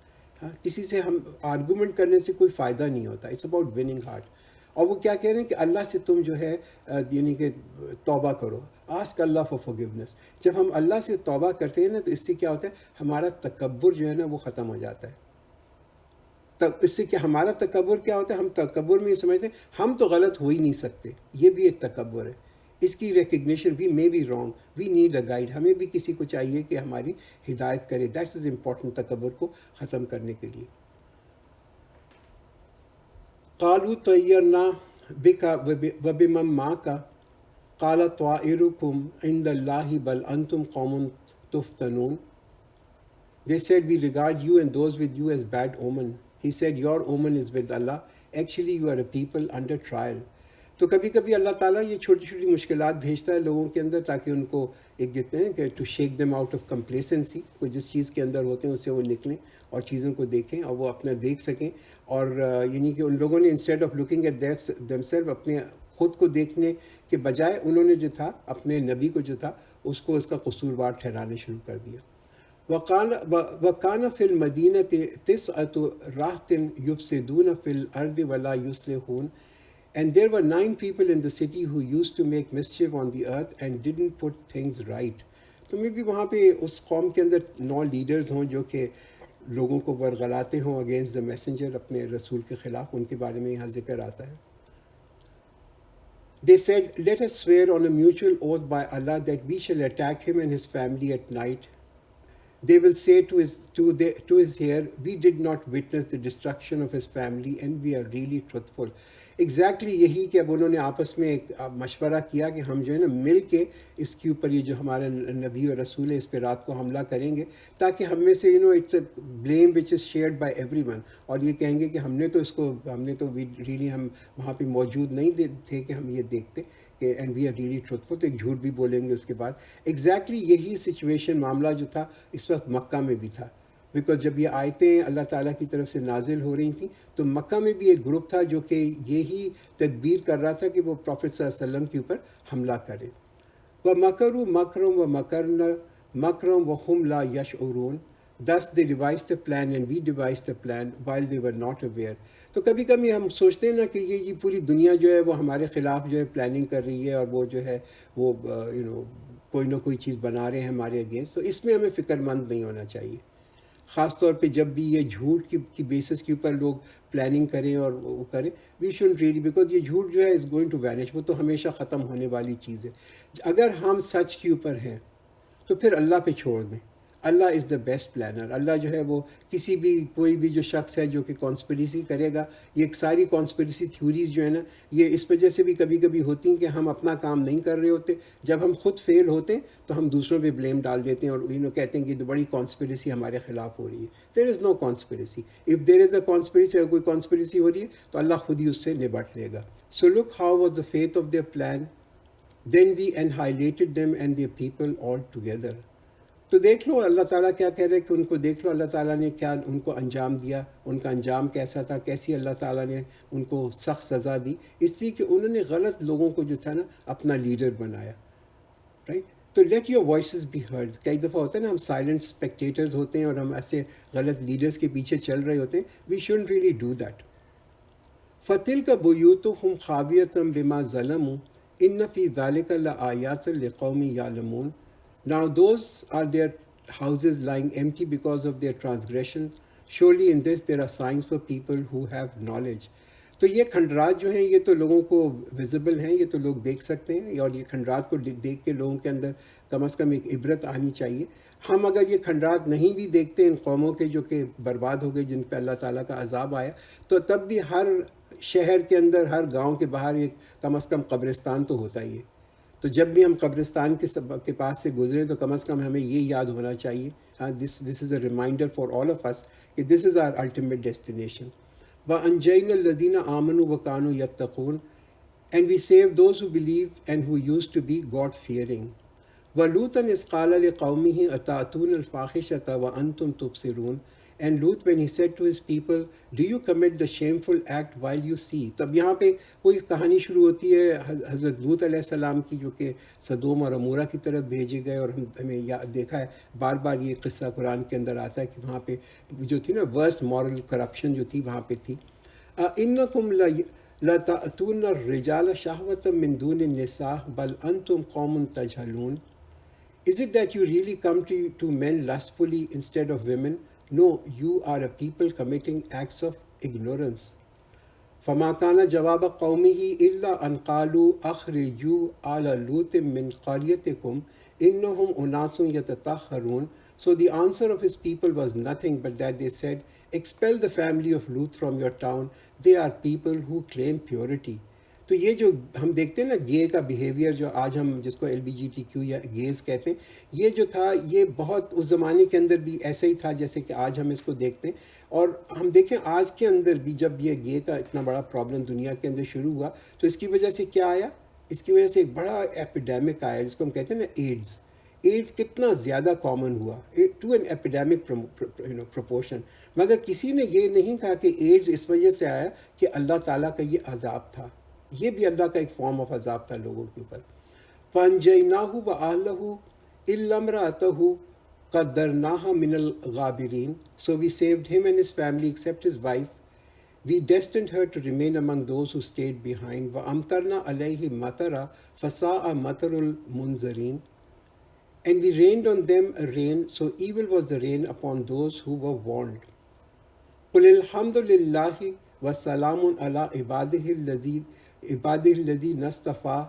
کسی سے ہم آرگومنٹ کرنے سے کوئی فائدہ نہیں ہوتا. It's about winning heart. اور وہ کیا کہہ رہے ہیں کہ اللہ سے تم جو ہے یعنی کہ توبہ کرو. Ask Allah for forgiveness. جب ہم اللہ سے توبہ کرتے ہیں نا تو اس سے کیا ہوتا ہے؟ ہمارا تکبر جو ہے نا وہ ختم ہو جاتا ہے. اس سے کیا ہمارا تکبر کیا ہوتا ہے؟ ہم تکبر میں یہ سمجھتے ہیں ہم تو غلط ہو ہی نہیں سکتے. یہ بھی ایک تکبر ہے. اس کی recognition we may be wrong, we need a guide. ہمیں بھی کسی کو چاہیے کہ ہماری ہدایت کرے. دیٹس از امپورٹنٹ تکبر کو ختم کرنے کے لیے. قالوا طیرنا بک وبمن معک قال طائرکم عند اللہ بل انتم قوم تفتنون. They said, we regard you and those with you as bad omen. He said, your omen is with Allah. Actually, you are a people under trial. تو کبھی کبھی اللہ تعالیٰ یہ چھوٹی چھوٹی مشکلات بھیجتا ہے لوگوں کے اندر تاکہ ان کو ایک کہتے ہیں کہ to shake them out of complacency. وہ جس چیز کے اندر ہوتے ہیں اس سے وہ نکلیں اور چیزوں کو دیکھیں اور وہ اپنا دیکھ سکیں. اور یعنی کہ ان لوگوں نے instead of looking at them self, اپنے خود کو دیکھنے کے بجائے انہوں نے جو تھا اپنے نبی کو جو تھا اس کو اس کا قصوروار ٹھہرانے شروع کر دیا. وَكَانَ فِي الْمَدِينَةِ تِسْعَةُ رَهْطٍ يُفْسِدُونَ فِي الْأَرْضِ وَلَا يُصْلِحُونَ. And there were 9 people in the city who used to make mischief on the earth and didn't put things right. تو میں بھی وہاں پہ اس قوم کے اندر 9 لیڈرز ہوں جو کہ لوگوں کو ورغلاتے ہوں اگینسٹ دا میسنجر، اپنے رسول کے خلاف، ان کے بارے میں یہاں ذکر آتا ہے. They said, "Let us swear on a mutual oath by Allah that we shall attack him and his family at night." They will say to his heir, "We did not witness the destruction of his family and we are really truthful." Exactly یہی کہ اب انہوں نے آپس میں ایک مشورہ کیا کہ ہم جو ہے نا مل کے اس کے اوپر یہ جو ہمارا نبی اور رسول ہے اس پہ رات کو حملہ کریں گے، تاکہ ہم میں سے it's a blame which is shared by everyone, اور یہ کہیں گے کہ ہم نے تو ریلی ہم وہاں پہ موجود نہیں تھے کہ ہم یہ دیکھتے کہ and we are really truthful, تو ایک جھوٹ بھی بولیں گے اس کے بعد. ایگزیکٹلی یہی سچویشن معاملہ جو تھا اس وقت مکہ میں بھی تھا، بیکاز جب یہ آیتیں اللہ تعالیٰ کی طرف سے نازل ہو رہی تھیں تو مکہ میں بھی ایک گروپ تھا جو کہ یہی تدبیر کر رہا تھا کہ وہ پروفٹ صلی اللہ علیہ وسلم کے اوپر حملہ کرے. وَمَكَرُوا مَكْرًا وَمَكَرْنَا مَكْرًا وَهُمْ لَا يَشْعُرُونَ. Thus they devised a plan and we devised a plan while they were not aware. تو کبھی کبھی ہم سوچتے ہیں نا کہ یہ پوری دنیا جو ہے وہ ہمارے خلاف جو ہے پلاننگ کر رہی ہے، اور وہ جو ہے وہ کوئی نہ کوئی چیز بنا رہے ہیں ہمارے اگینسٹ. تو اس میں ہمیں فکر مند نہیں ہونا چاہیے، خاص طور پہ جب بھی یہ جھوٹ کی بیسس کے اوپر لوگ پلاننگ کریں اور وہ کریں. وی شوڈ ریئلی، بیکاز یہ جھوٹ جو ہے از گوئنگ ٹو وینش، وہ تو ہمیشہ ختم ہونے والی چیز ہے. اگر ہم سچ کے اوپر ہیں تو پھر اللہ پہ چھوڑ دیں. اللہ از دا بیسٹ پلانر. اللہ جو ہے وہ کوئی بھی جو شخص ہے جو کہ کانسپریسی کرے گا، یہ ساری کانسپریسی تھیوریز جو ہے نا، یہ اس وجہ سے بھی کبھی کبھی ہوتی ہیں کہ ہم اپنا کام نہیں کر رہے ہوتے. جب ہم خود فیل ہوتے ہیں تو ہم دوسروں پہ بلیم ڈال دیتے ہیں اور کہتے ہیں کہ بڑی کانسپریسی ہمارے خلاف ہو رہی ہے. There is no conspiracy. If there is a conspiracy, اگر کوئی کانسپریسی ہو رہی ہے تو اللہ خود ہی اس سے نبٹ لے گا. So look how was the faith of their plan. Then we annihilated them and their people all together. تو دیکھ لو اللہ تعالیٰ کیا کہہ رہے ہیں کہ ان کو دیکھ لو اللہ تعالیٰ نے کیا ان کو انجام دیا، ان کا انجام کیسا تھا، کیسی اللہ تعالیٰ نے ان کو سخت سزا دی، اس لیے کہ انہوں نے غلط لوگوں کو جو تھا نا اپنا لیڈر بنایا. رائٹ؟ تو let your voices be heard. کئی دفعہ ہوتا ہے نا ہم سائلنٹ اسپیکٹیٹرز ہوتے ہیں اور ہم ایسے غلط لیڈرز کے پیچھے چل رہے ہوتے ہیں. We shouldn't really do that. فَتِلْكَ بُيُوتُهُمْ خَاوِيَةً بِمَا ظَلَمُوا إِنَّ فِي ذَلِكَ لَآيَاتٍ لِقَوْمٍ يَعْلَمُونَ. Now those are their houses lying empty because of their transgression. Surely in this there are signs for people who have knowledge. تو یہ کھنڈرات جو ہیں یہ تو لوگوں کو ویزیبل ہیں، یہ تو لوگ دیکھ سکتے ہیں، اور یہ کھنڈرات کو دیکھ کے لوگوں کے اندر کم از کم ایک عبرت آنی چاہیے. ہم اگر یہ کھنڈرات نہیں بھی دیکھتے ان قوموں کے جو کہ برباد ہو گئے، جن پہ اللہ تعالیٰ کا عذاب آیا، تو تب بھی ہر شہر کے اندر، ہر گاؤں کے باہر ایک کم از کم قبرستان تو ہوتا ہی ہے. تو جب بھی ہم قبرستان کے پاس سے گزریں تو کم از کم ہمیں یہ یاد ہونا چاہیے، دس از اے ریمائنڈر فار آل آف اس کہ دس از آور الٹیمیٹ ڈیسٹینیشن. وَأَنْجَيْنَا الَّذِينَ آمَنُوا وَكَانُوا يَتَّقُونَ. And we saved those who believed and who used to be God-fearing. وَلُوطًا إِذْ قَالَ لِقَوْمِهِ أَتَأْتُونَ الْفَاحِشَةَ وَأَنْتُمْ تُبْصِرُونَ. And Lut, when he said to his people, "Do you commit the shameful act while you see?" تب یہاں پہ کوئی کہانی شروع ہوتی ہے حضرت لوط علیہ السلام کی، جو کہ سدوم اور عمورہ کی طرف بھیجے گئے، اور ہمیں دیکھا ہے بار بار یہ قصہ قرآن کے اندر آتا ہے کہ وہاں پہ جو تھی نا ورسٹ مورل کرپشن جو تھی وہاں پہ تھی. إِنَّكُمْ لَتَأْتُونَ الرِّجَالَ شَهْوَةً مِّن دُونِ النِّسَاءِ بَلْ أَنْتُمْ قَوْمٌ تَجْهَلُونَ. Is it that you really come to men lustfully instead of women? No, you are a people committing acts of ignorance. فَمَا كَانَ جَوَابَ قَوْمِهِ إِلَّا أَنْ قَالُوا أَخْرِجُوا آلَ لُوطٍ مِّنْ قَرْيَتِكُمْ إِنَّهُمْ أُنَاسٌ يَتَطَهَّرُونَ. So the answer of his people was nothing but that they said, "Expel the family of Lut from your town. They are people who claim purity." تو یہ جو ہم دیکھتے ہیں نا گے کا بیہیویئر، جو آج ہم جس کو LGBTQ یا گیز کہتے ہیں، یہ جو تھا یہ بہت اس زمانے کے اندر بھی ایسا ہی تھا جیسے کہ آج ہم اس کو دیکھتے ہیں. اور ہم دیکھیں آج کے اندر بھی جب یہ گے کا اتنا بڑا پرابلم دنیا کے اندر شروع ہوا تو اس کی وجہ سے کیا آیا؟ اس کی وجہ سے ایک بڑا ایپیڈیمک آیا جس کو ہم کہتے ہیں نا ایڈز کتنا زیادہ کامن ہوا ٹو این ایپیڈیمک پروپورشن. مگر کسی نے یہ نہیں کہا کہ ایڈز اس وجہ سے آیا کہ اللہ تعالیٰ کا یہ عذاب تھا. یہ بھی اللہ کا ایک فارم آف عذاب تھا لوگوں کے اوپر. فَأَنْجَيْنَاهُ وَأَهْلَهُ إِلَّا امْرَأَتَهُ قَدَّرْنَاهَا مِنَ الْغَابِرِينَ. So we saved him and his family except his wife. We destined her to remain among those who stayed behind. وَأَمْطَرْنَا عَلَيْهِ مَطَرًا فَسَاءَ مَطَرُ الْمُنذَرِينَ. And we rained on them a rain, so evil was the rain upon those who were warned. قُلِ الْحَمْدُ لِلَّهِ وَسَلَامٌ عَلَىٰ عِبَادِهِ الَّذِينَ اصْطَفَىٰ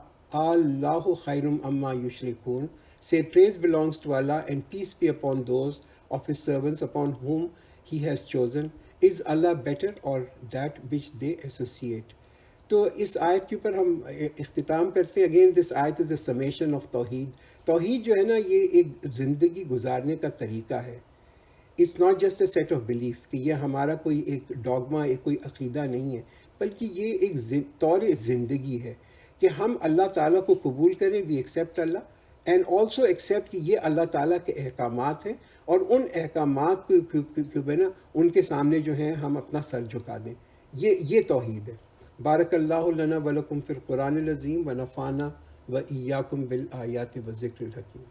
اللَّهُ خَيْرٌ عَمَّا يُشْرِكُونَ. Say, praise belongs to Allah and peace be upon those of His servants upon whom He has chosen. Is Allah better or that which they associate? تو اس آیت کے اوپر ہم اختتام کرتے ہیں. اگین دس آیت از اے سمیشن آف توحید. توحید جو ہے نا یہ ایک زندگی گزارنے کا طریقہ ہے. It's not just a set of belief کہ یہ ہمارا کوئی ایک ڈاگما ایک کوئی عقیدہ نہیں ہے، بلکہ یہ ایک طور زندگی ہے کہ ہم اللہ تعالیٰ کو قبول کریں. We accept Allah and also accept کہ یہ اللہ تعالیٰ کے احکامات ہیں اور ان احکامات کو نا ان کے سامنے جو ہیں ہم اپنا سر جھکا دیں. یہ توحید ہے. بارک اللہ لنا ولکم فی القرآن العظیم ونفعنا وإیاکم بالآیات والذکر الحکیم.